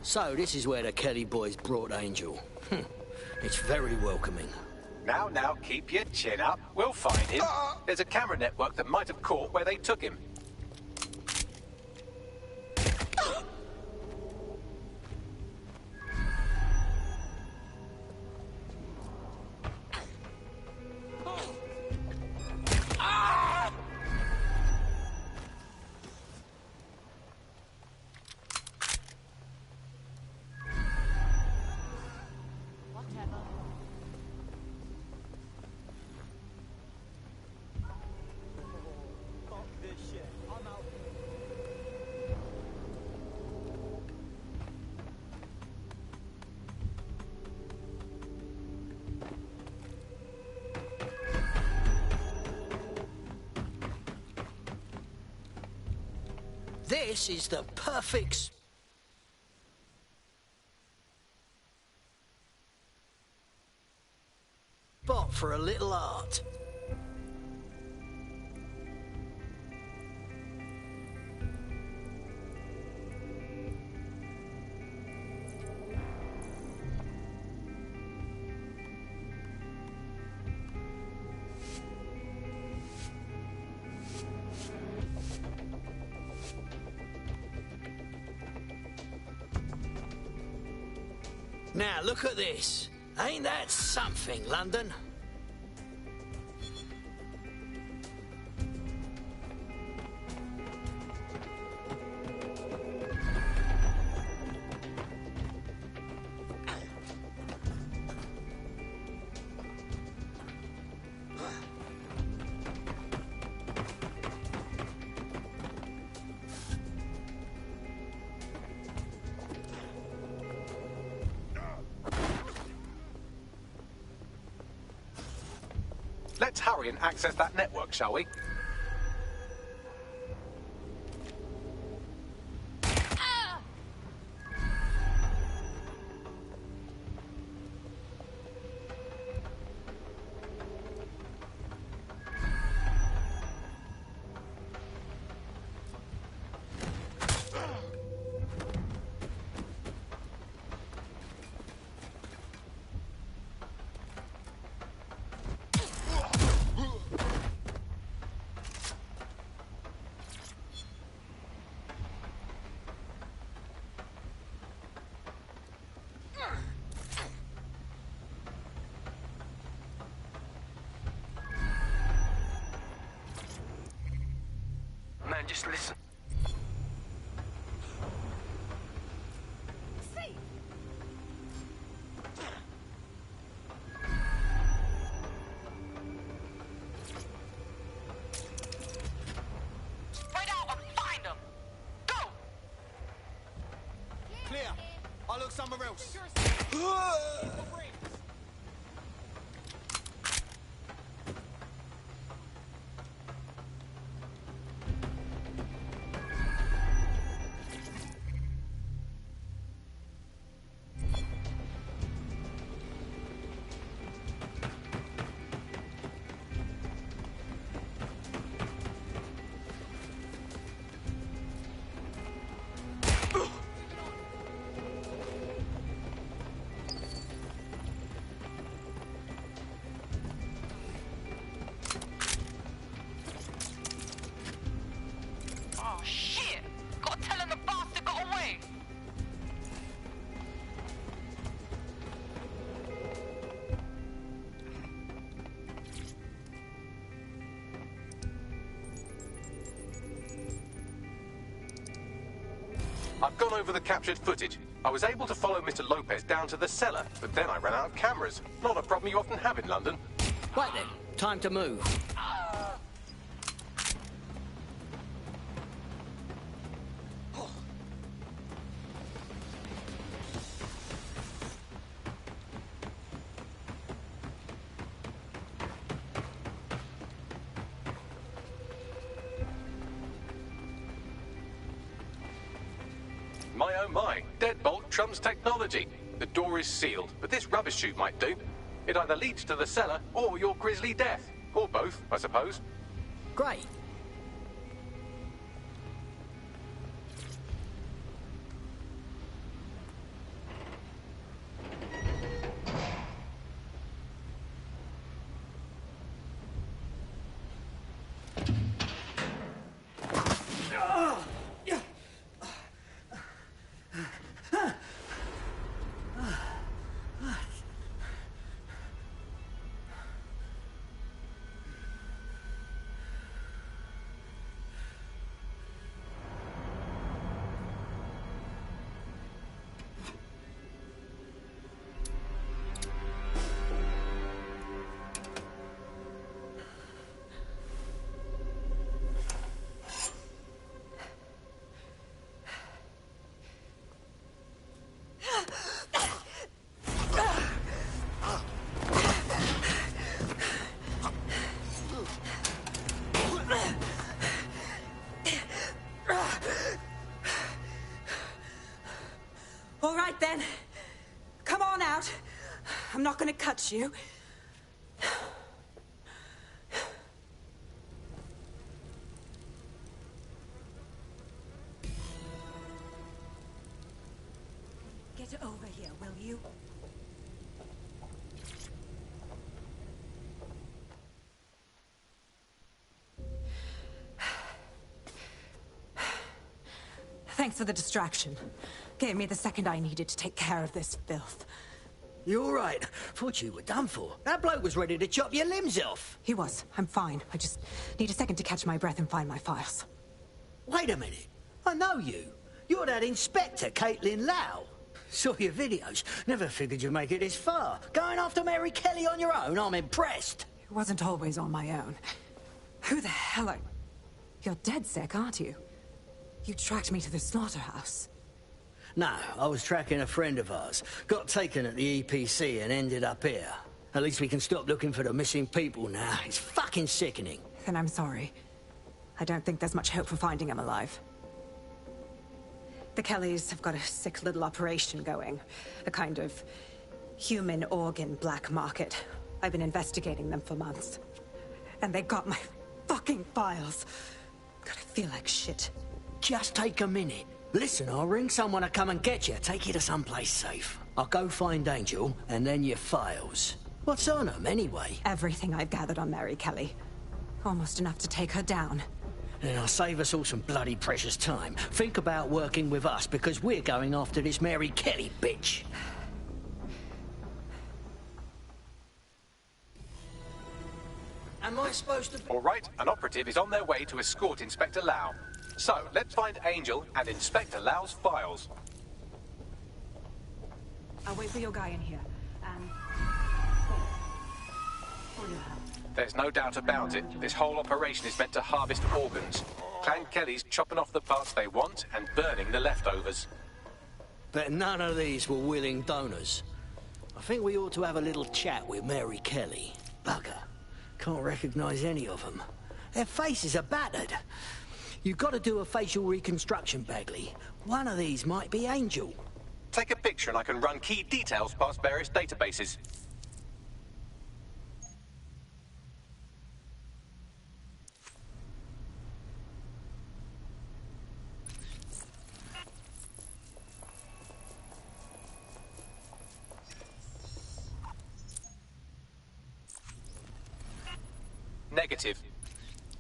So this is where the Kelly boys brought Angel. It's very welcoming. Now, keep your chin up. We'll find him. There's a camera network that might have caught where they took him. This is the perfect spot for a little art. Now, look at this. Ain't that something, London? Let's hurry and access that network, shall we? Man, just listen. Spread out and find them! Go! Clear. I'll look somewhere else. Oh, shit! Gotta tell him the bastard got away! I've gone over the captured footage. I was able to follow Mr. Lopez down to the cellar, but then I ran out of cameras. Not a problem you often have in London. Right then, time to move. My oh my, deadbolt trumps technology. The door is sealed, but this rubbish chute might do. It either leads to the cellar or your grisly death. Or both, I suppose. Great. then. Come on out. I'm not gonna cut you. Get over here, will you? Thanks for the distraction. Gave me the second I needed to take care of this filth. You all right? Thought you were done for. That bloke was ready to chop your limbs off. He was. I'm fine. I just need a second to catch my breath and find my files. Wait a minute. I know you. You're that Inspector, Caitlin Lau. Saw your videos. Never figured you'd make it this far. Going after Mary Kelly on your own, I'm impressed. It wasn't always on my own. Who the hell are... You're DedSec, aren't you? You tracked me to the slaughterhouse. No, I was tracking a friend of ours. Got taken at the EPC and ended up here. At least we can stop looking for the missing people now. It's fucking sickening. Then I'm sorry. I don't think there's much hope for finding him alive. The Kellys have got a sick little operation going. A kind of human organ black market. I've been investigating them for months. And they got my fucking files. God, I feel like shit. Just take a minute. Listen, I'll ring someone to come and get you. Take you to someplace safe. I'll go find Angel, and then your files. What's on them, anyway? Everything I've gathered on Mary Kelly. Almost enough to take her down. Then I'll save us all some bloody precious time. Think about working with us, because we're going after this Mary Kelly bitch. Am I supposed to... All right, an operative is on their way to escort Inspector Lau. So, let's find Angel and Inspector Lau's files. I'll wait for your guy in here. And... There's no doubt about it. This whole operation is meant to harvest organs. Clan Kelly's chopping off the parts they want and burning the leftovers. But none of these were willing donors. I think we ought to have a little chat with Mary Kelly. Bugger. Can't recognize any of them. Their faces are battered. You've got to do a facial reconstruction, Bagley. One of these might be Angel. Take a picture and I can run key details past various databases. Negative.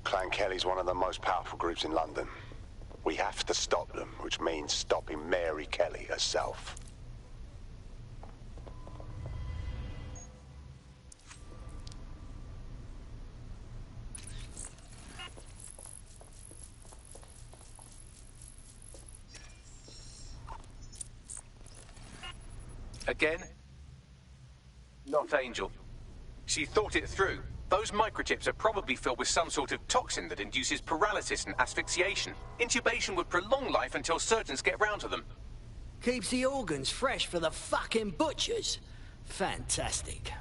Clan Kelly's one of the most powerful groups in London. We have to stop them, which means stopping Mary Kelly herself. Again? Not Angel. She thought it through. Those microchips are probably filled with some sort of toxin that induces paralysis and asphyxiation. Intubation would prolong life until surgeons get round to them. Keeps the organs fresh for the fucking butchers. Fantastic.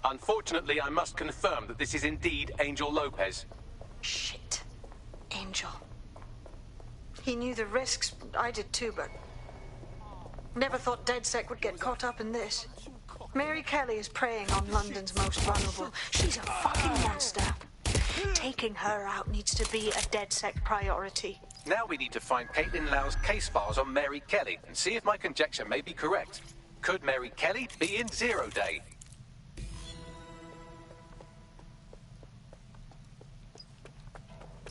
Unfortunately, I must confirm that this is indeed Angel Lopez. Shit. Angel. He knew the risks. I did too, but... Never thought DedSec would get caught up in this. Mary Kelly is preying on London's most vulnerable. She's a fucking monster. Taking her out needs to be a DedSec priority. Now we need to find Caitlin Lau's case files on Mary Kelly and see if my conjecture may be correct. Could Mary Kelly be in Zero Day?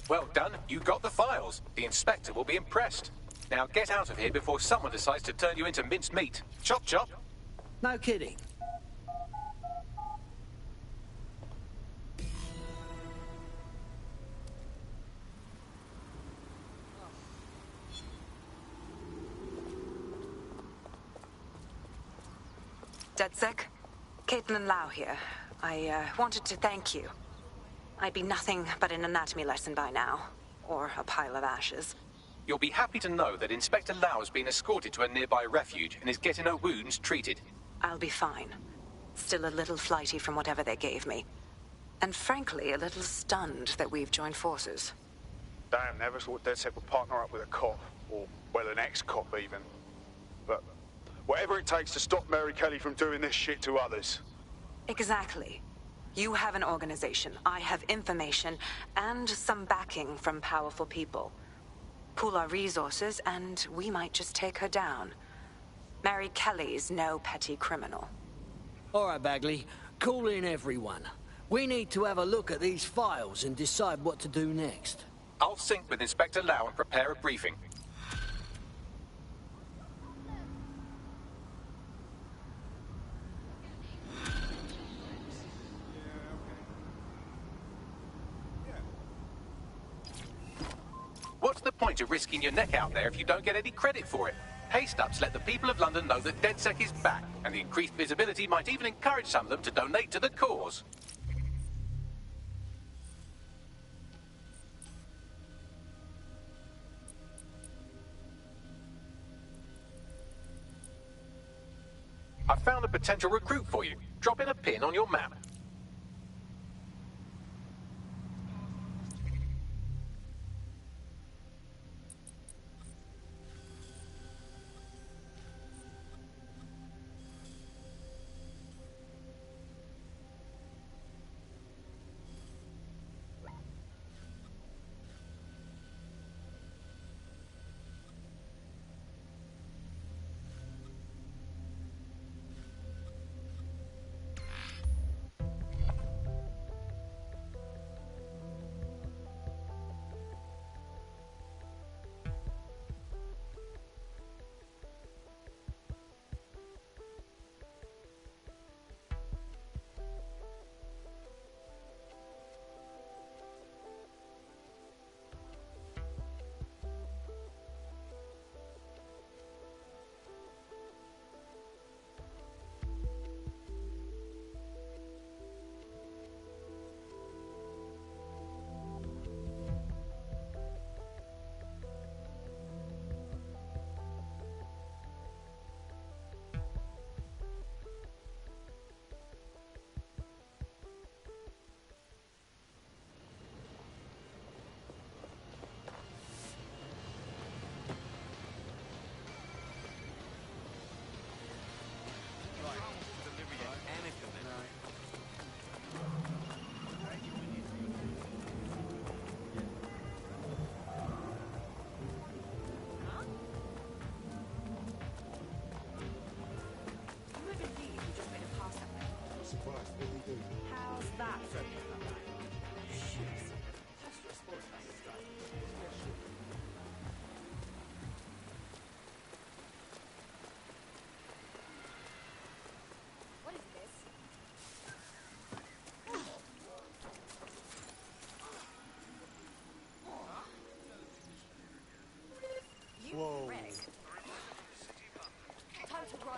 Well done, you got the files. The inspector will be impressed. Now get out of here before someone decides to turn you into minced meat. Chop chop. No kidding. DedSec? Caitlin Lau here. I wanted to thank you. I'd be nothing but an anatomy lesson by now. Or a pile of ashes. You'll be happy to know that Inspector Lau has been escorted to a nearby refuge and is getting her wounds treated. I'll be fine. Still a little flighty from whatever they gave me. And frankly, a little stunned that we've joined forces. Damn, never thought DedSec would partner up with a cop. Or, well, an ex-cop even. But whatever it takes to stop Mary Kelly from doing this shit to others. Exactly. You have an organization, I have information, and some backing from powerful people. Pool our resources, and we might just take her down. Mary Kelly's no petty criminal. All right, Bagley. Call in everyone. We need to have a look at these files and decide what to do next. I'll sync with Inspector Lau and prepare a briefing. What's the point of risking your neck out there if you don't get any credit for it? Haste-ups let the people of London know that DedSec is back, and the increased visibility might even encourage some of them to donate to the cause. I found a potential recruit for you. Drop in a pin on your map. Whoa. Time to run.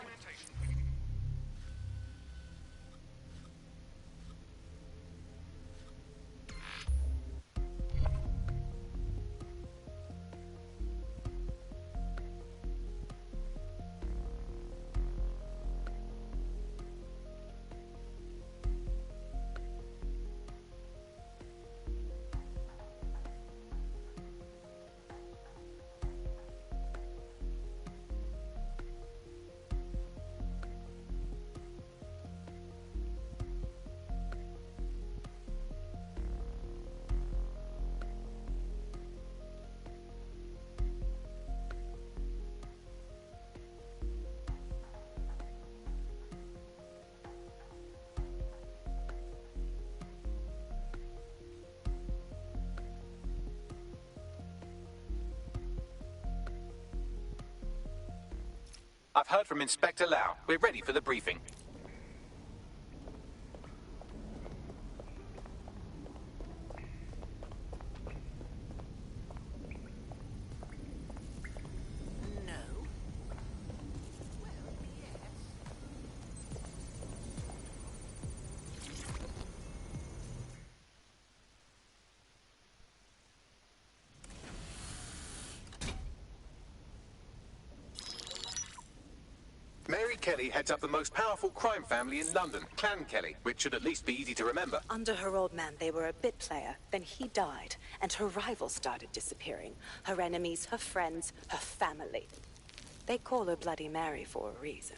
I've heard from Inspector Lau. We're ready for the briefing. Mary Mary Kelly heads up the most powerful crime family in London, Clan Kelly, which should at least be easy to remember. Under her old man, they were a bit player. Then he died, and her rivals started disappearing. Her enemies, her friends, her family. They call her Bloody Mary for a reason.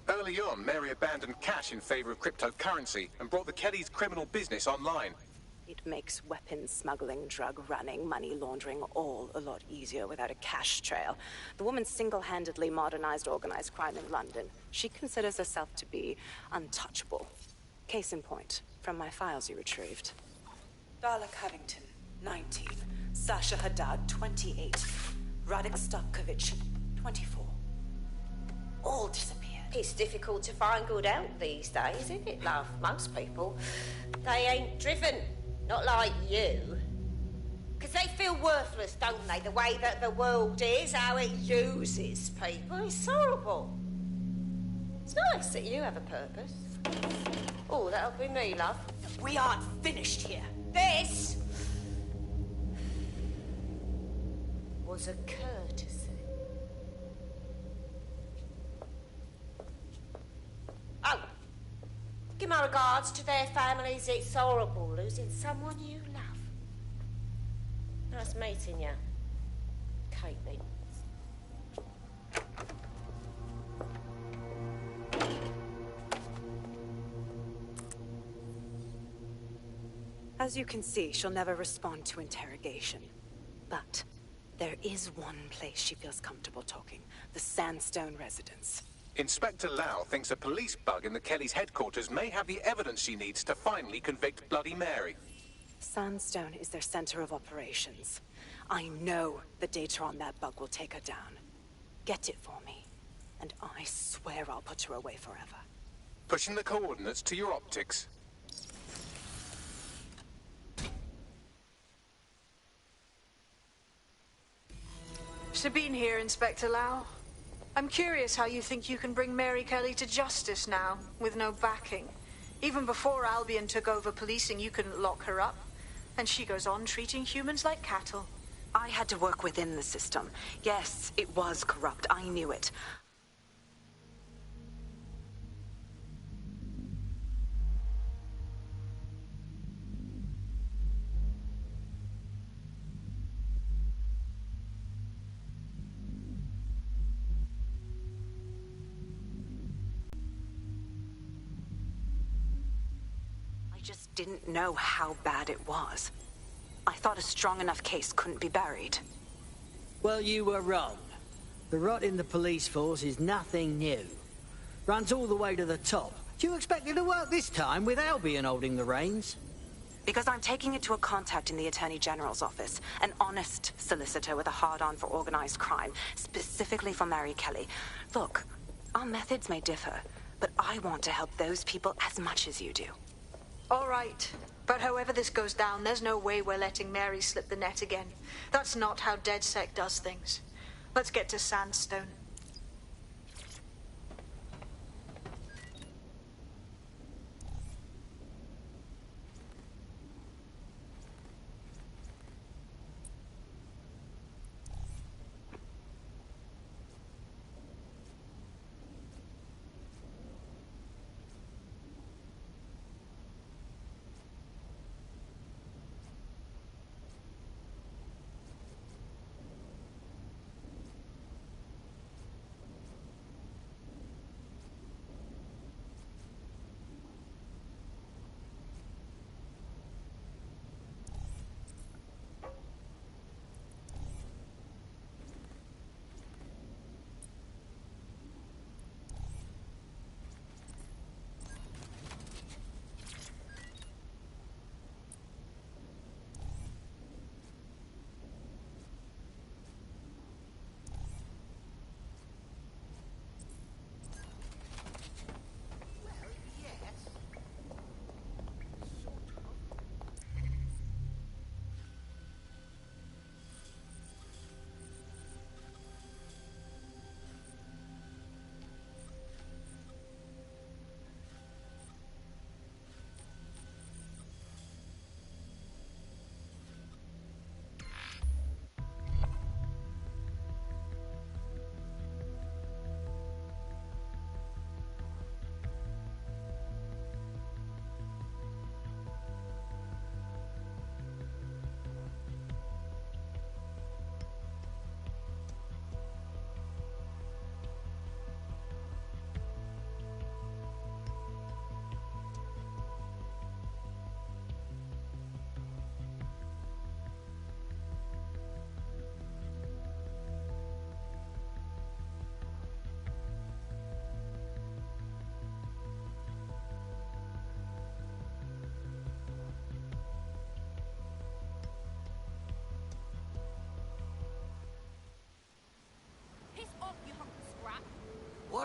Early on, Mary abandoned cash in favor of cryptocurrency and brought the Kellys' criminal business online. It makes weapons smuggling, drug running, money laundering all a lot easier without a cash trail. The woman single-handedly modernized organized crime in London. She considers herself to be untouchable. Case in point, from my files you retrieved. Darla Covington, 19. Sasha Haddad, 28. Radek Stopkovich, 24. All disappeared. It's difficult to find good help these days, isn't it, love? Most people, they ain't driven. Not like you. Because they feel worthless, don't they? The way that the world is, how it uses people. It's horrible. It's nice that you have a purpose. Oh, that'll be me, love. We aren't finished here. This was a courtesy. Oh, give my regards to their families. It's horrible losing someone you love. Nice meeting you, Caitlin. As you can see, she'll never respond to interrogation. But there is one place she feels comfortable talking. The Sandstone residence. Inspector Lau thinks a police bug in the Kellys' headquarters may have the evidence she needs to finally convict Bloody Mary. Sandstone is their center of operations. I know the data on that bug will take her down. Get it for me, and I swear I'll put her away forever. Pushing the coordinates to your optics. Sabine here, Inspector Lau. I'm curious how you think you can bring Mary Kelly to justice now, with no backing. Even before Albion took over policing, you couldn't lock her up. And she goes on treating humans like cattle. I had to work within the system. Yes, it was corrupt. I knew it. Just didn't know how bad it was. I thought a strong enough case couldn't be buried. Well, you were wrong. The rot in the police force is nothing new. Runs all the way to the top. Do you expect it to work this time with Albion holding the reins? Because I'm taking it to a contact in the Attorney General's office. An honest solicitor with a hard-on for organized crime. Specifically for Mary Kelly. Look, our methods may differ, but I want to help those people as much as you do. All right. But however this goes down, there's no way we're letting Mary slip the net again. That's not how DedSec does things. Let's get to Sandstone.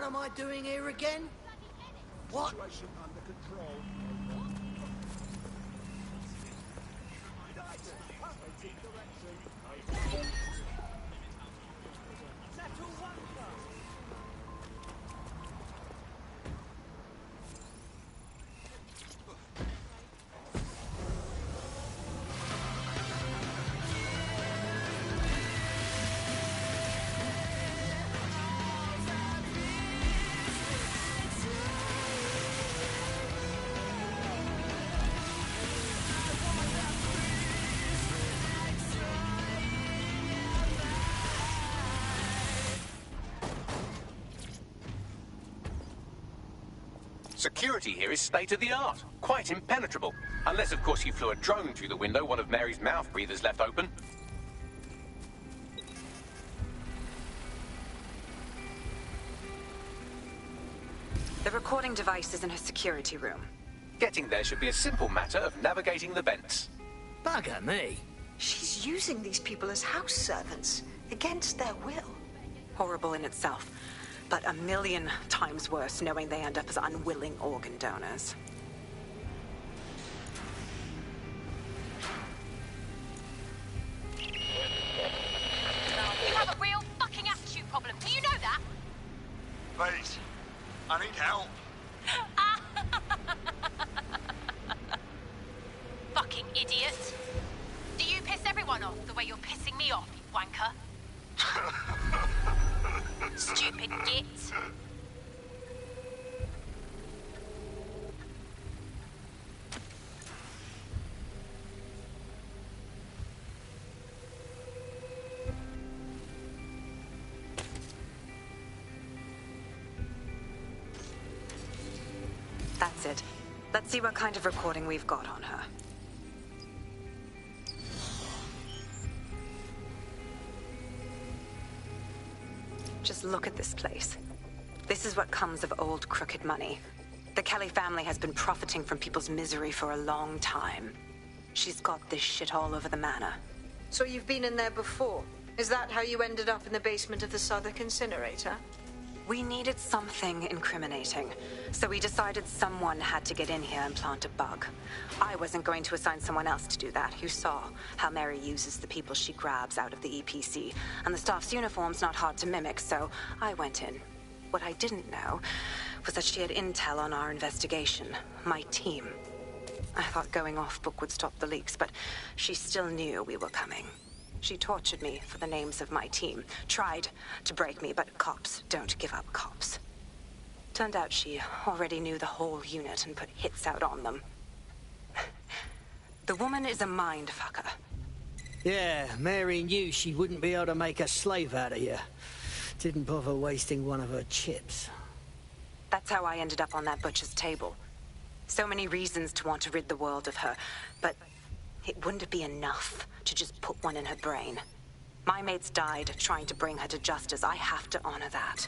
am I doing here again? What? Situation under control. Security here is state-of-the-art, quite impenetrable. Unless, of course, you flew a drone through the window one of Mary's mouth breathers left open. The recording device is in her security room. Getting there should be a simple matter of navigating the vents. Bugger me. She's using these people as house servants, against their will. Horrible in itself, but a million times worse knowing they end up as unwilling organ donors. You have a real fucking attitude problem. Do you know that? Please, I need help. Fucking idiot. Do you piss everyone off the way you're pissing me off, you wanker? Stupid git. That's it. Let's see what kind of recording we've got on her. Just look at this place. This is what comes of old crooked money. The Kelly family has been profiting from people's misery for a long time. She's got this shit all over the manor. So you've been in there before? Is that how you ended up in the basement of the Southwark incinerator? We needed something incriminating, so we decided someone had to get in here and plant a bug. I wasn't going to assign someone else to do that. You saw how Mary uses the people she grabs out of the EPC, and the staff's uniform's not hard to mimic, so I went in. What I didn't know was that she had intel on our investigation, my team. I thought going off book would stop the leaks, but she still knew we were coming. She tortured me for the names of my team, tried to break me, but cops don't give up cops. Turned out she already knew the whole unit and put hits out on them. The woman is a mindfucker. Yeah, Mary knew she wouldn't be able to make a slave out of you. Didn't bother wasting one of her chips. That's how I ended up on that butcher's table. So many reasons to want to rid the world of her, but it wouldn't be enough to just put one in her brain. My mates died trying to bring her to justice. I have to honor that.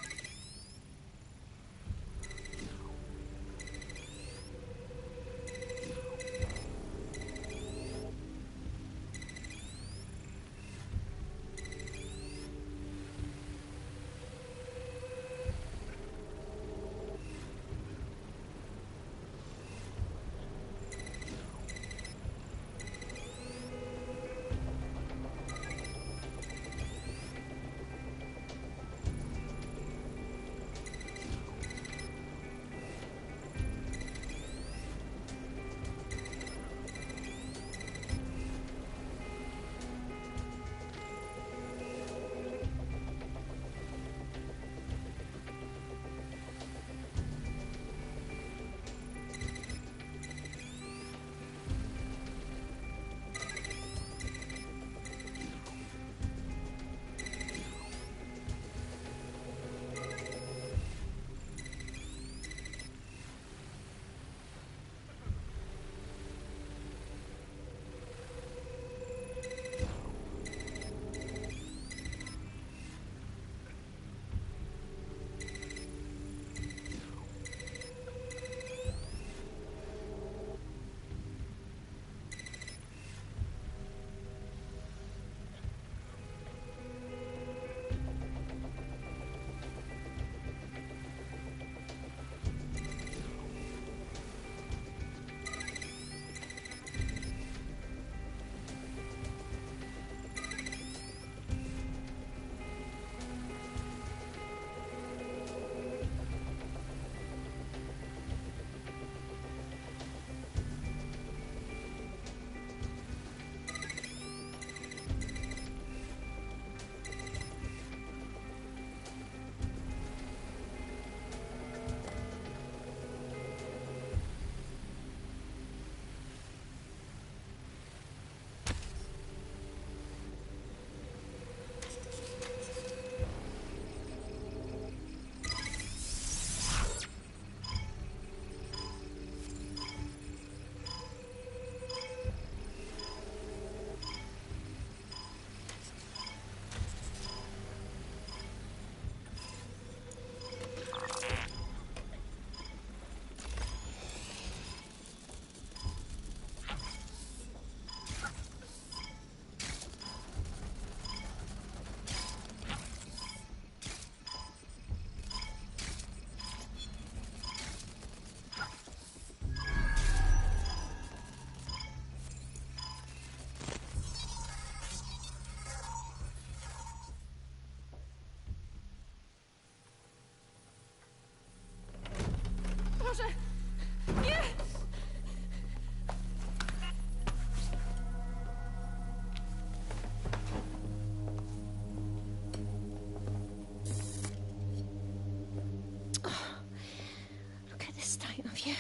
the state of you.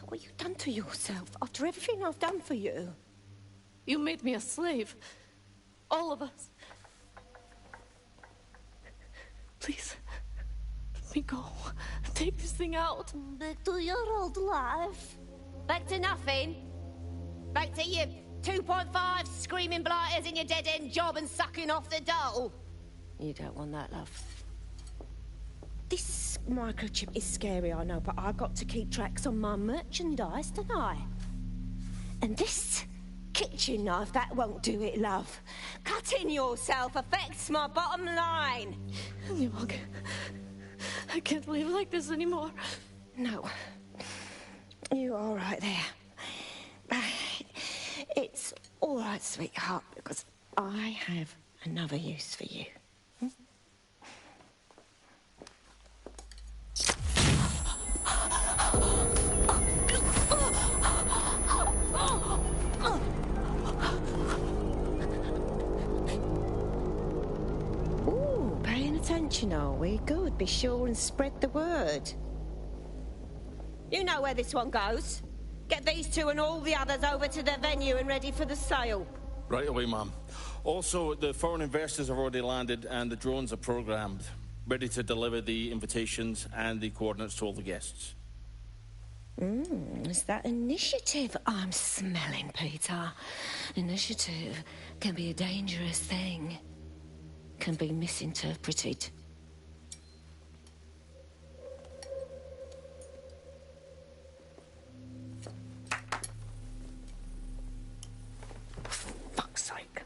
What you done to yourself after everything I've done for you? You made me a slave. All of us. Please, let me go. Take this thing out. Back to your old life. Back to nothing. Back to you 2.5 screaming blighters in your dead-end job and sucking off the dole. You don't want that, love. This microchip is scary, I know, but I got to keep tracks on my merchandise, don't I? And this kitchen knife, that won't do it, love. Cutting yourself affects my bottom line. I can't live like this anymore. No. You're all right there. It's all right, sweetheart, because I have another use for you. Ooh, paying attention, are we? Good. Be sure and spread the word. You know where this one goes. Get these two and all the others over to their venue and ready for the sale. Right away, ma'am. Also, the foreign investors have already landed and the drones are programmed, ready to deliver the invitations and the coordinates to all the guests. Is that initiative I'm smelling, Peter? Initiative can be a dangerous thing. Can be misinterpreted. Fuck's sake.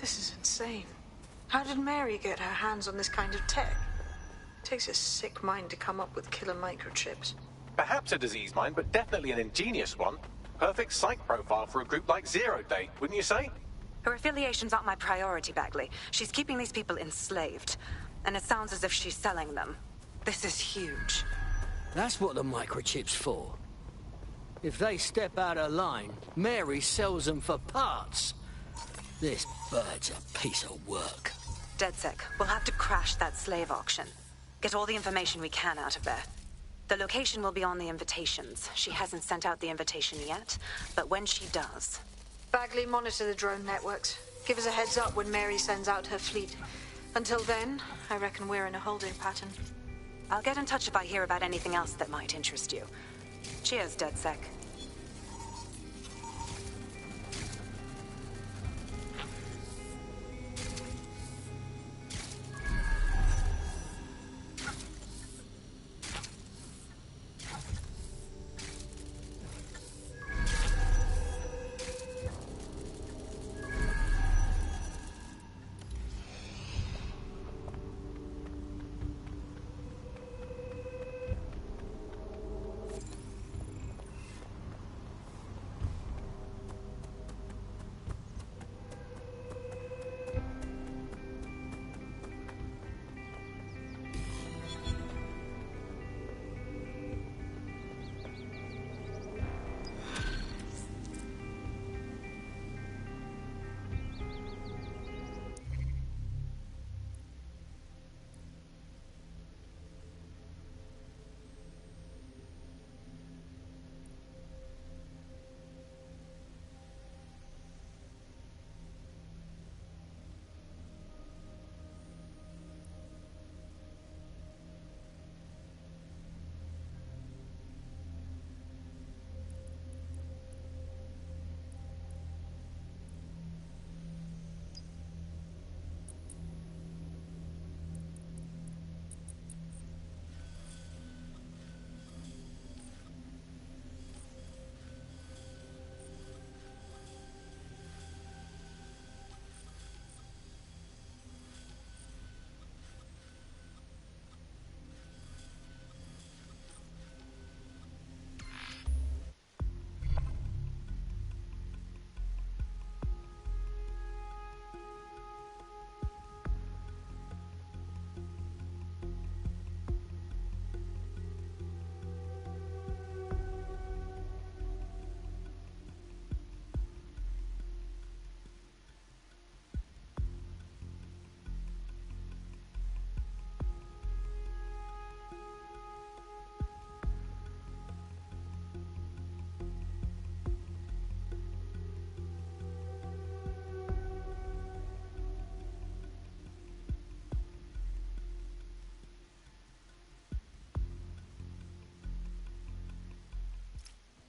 This is insane. How did Mary get her hands on this kind of tech? It takes a sick mind to come up with killer microchips. Perhaps a diseased mind, but definitely an ingenious one. Perfect psych profile for a group like Zero Day, wouldn't you say? Her affiliations aren't my priority, Bagley. She's keeping these people enslaved. And it sounds as if she's selling them. This is huge. That's what the microchip's for. If they step out of line, Mary sells them for parts. This bird's a piece of work. DedSec, we'll have to crash that slave auction. Get all the information we can out of there. The location will be on the invitations. She hasn't sent out the invitation yet, but when she does... Bagley, monitor the drone networks. Give us a heads up when Mary sends out her fleet. Until then, I reckon we're in a holding pattern. I'll get in touch if I hear about anything else that might interest you. Cheers, DedSec.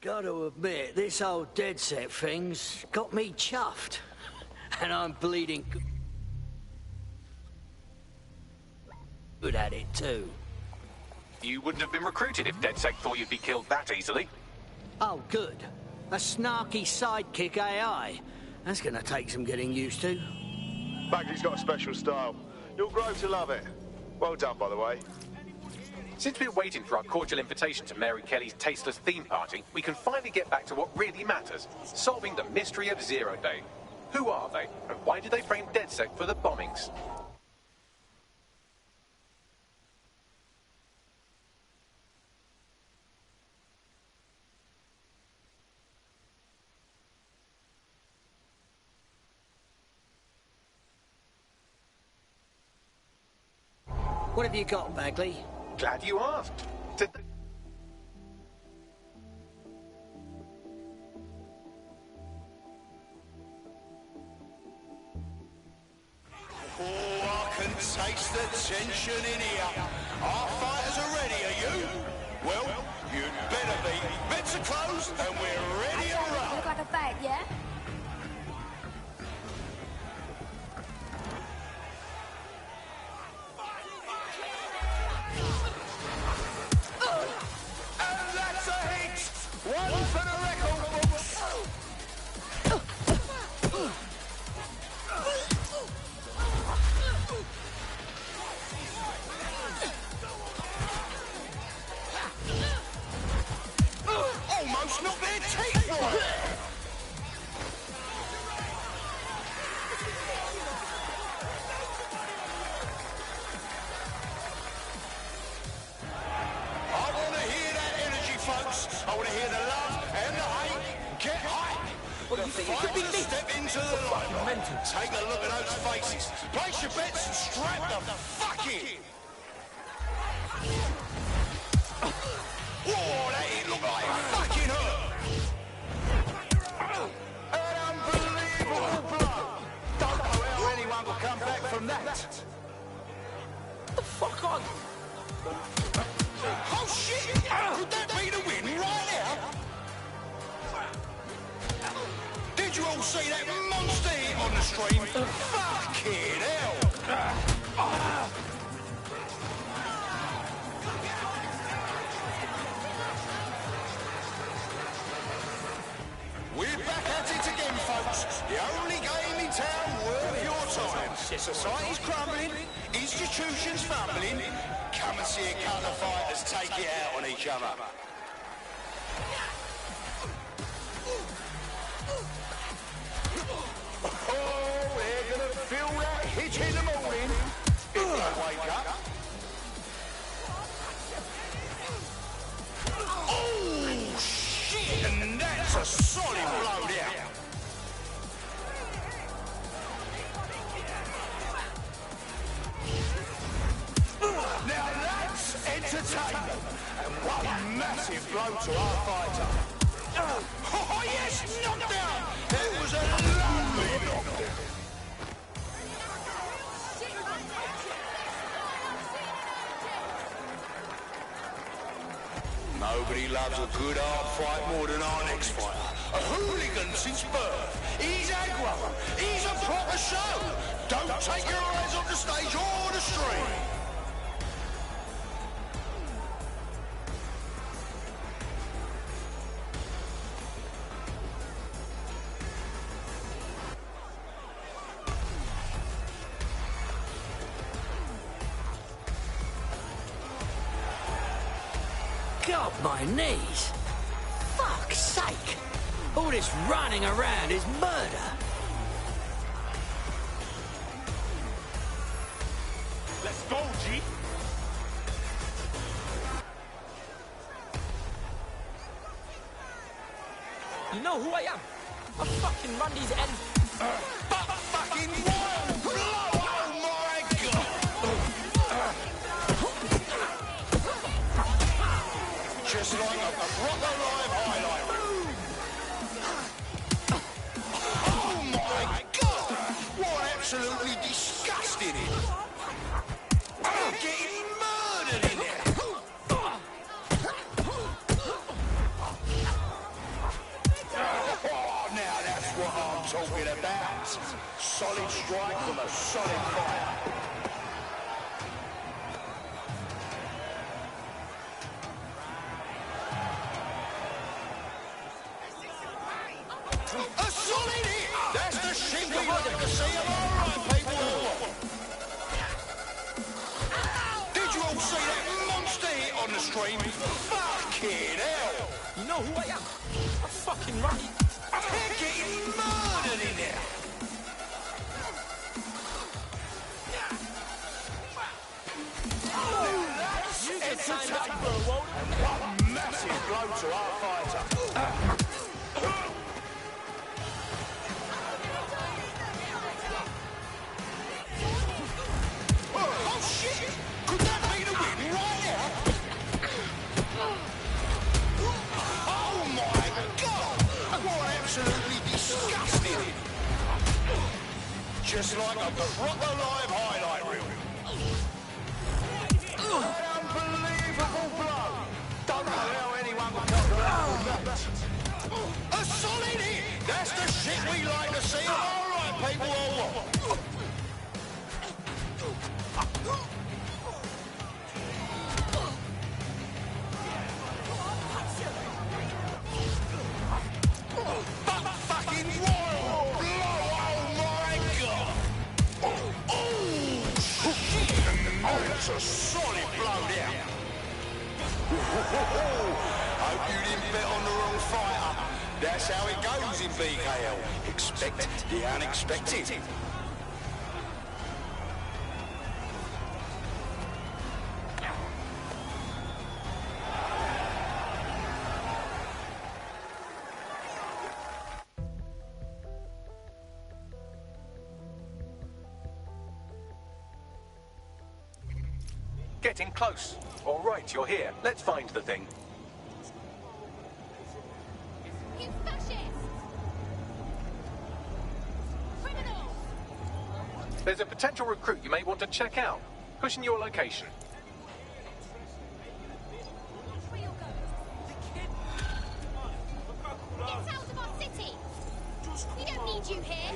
Gotta admit, this old dead set thing's got me chuffed. And I'm bleeding good at it, too. You wouldn't have been recruited if DedSec thought you'd be killed that easily. Oh, good. A snarky sidekick AI. That's gonna take some getting used to. Bagley's got a special style. You'll grow to love it. Well done, by the way. Since we're waiting for our cordial invitation to Mary Kelly's tasteless theme party, we can finally get back to what really matters, solving the mystery of Zero Day. Who are they, and why did they blame DedSec for the bombings? What have you got, Bagley? Glad you asked. Oh, I can taste the tension in here. Our fighters are ready, are you? Well, you'd better be. Beds are closed and we're ready to roll. Look like a fag, yeah? And that's a hit! One for the record books! Almost knocked their teeth right! I want to hear that energy, folks. I want to hear the love and the hate. Get hype. What do you think? It could be me. Step into the light. Take a look at those faces. Place your bets and strap the fuck in. Whoa, that ain't look like it fucking hurt. An unbelievable blow. Don't know how anyone will come back from that. What the fuck on? Oh shit! Could that be the win right now? Did you all see that monster hit on the stream? Fucking hell! We're back at it again, folks. The only game in town worth your time. Society's crumbling, institutions fumbling. Come and see a couple of fighters take it out on each other. Oh, they're gonna feel that hit in the morning if they wake up. Oh, shit! And that's a solid blow down. Now that's entertainment, and one massive blow to our fighter. Oh yes, knockdown! That was a lovely knockdown. Nobody loves a good hard fight more than our next fighter. A hooligan since birth. He's aggro. He's a proper show. Don't take your eyes off the stage or the stream. God, my knees! Fuck's sake! All this running around is murder! Let's go, G! You know who I am? I fucking run these ends. Fucking wild blow! Oh my god! Just like a proper live highlight. Oh my god! What absolutely disgusting it! I'm getting murdered in there! the stream. Fucking hell! You know who I am? I'm fucking Rocky. They're getting murdered in there. You just signed up for a woke. Massive blow to our fighter. Oh shit! Could that be the win right now? Oh my god! What absolutely disgusting! Just like a proper live highlight reel. Unbelievable blow! Don't know how anyone would cut that. A solid hit! That's the shit we like to see. All right, people, all right. Fucking wild blow! Oh my god! Oh shit! That's a solid blow there. Hope you didn't bet on the wrong fighter. That's how it goes in BKL. Expect the unexpected. Getting close. All right, you're here. Let's find the thing. You fascists! Criminals! There's a potential recruit you may want to check out. Pushing your location. Get out of our city! We don't need you here!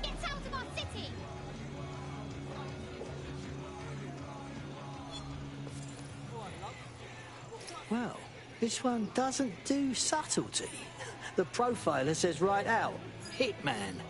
Get out of our city! Well, this one doesn't do subtlety. The profiler says right out, Hitman.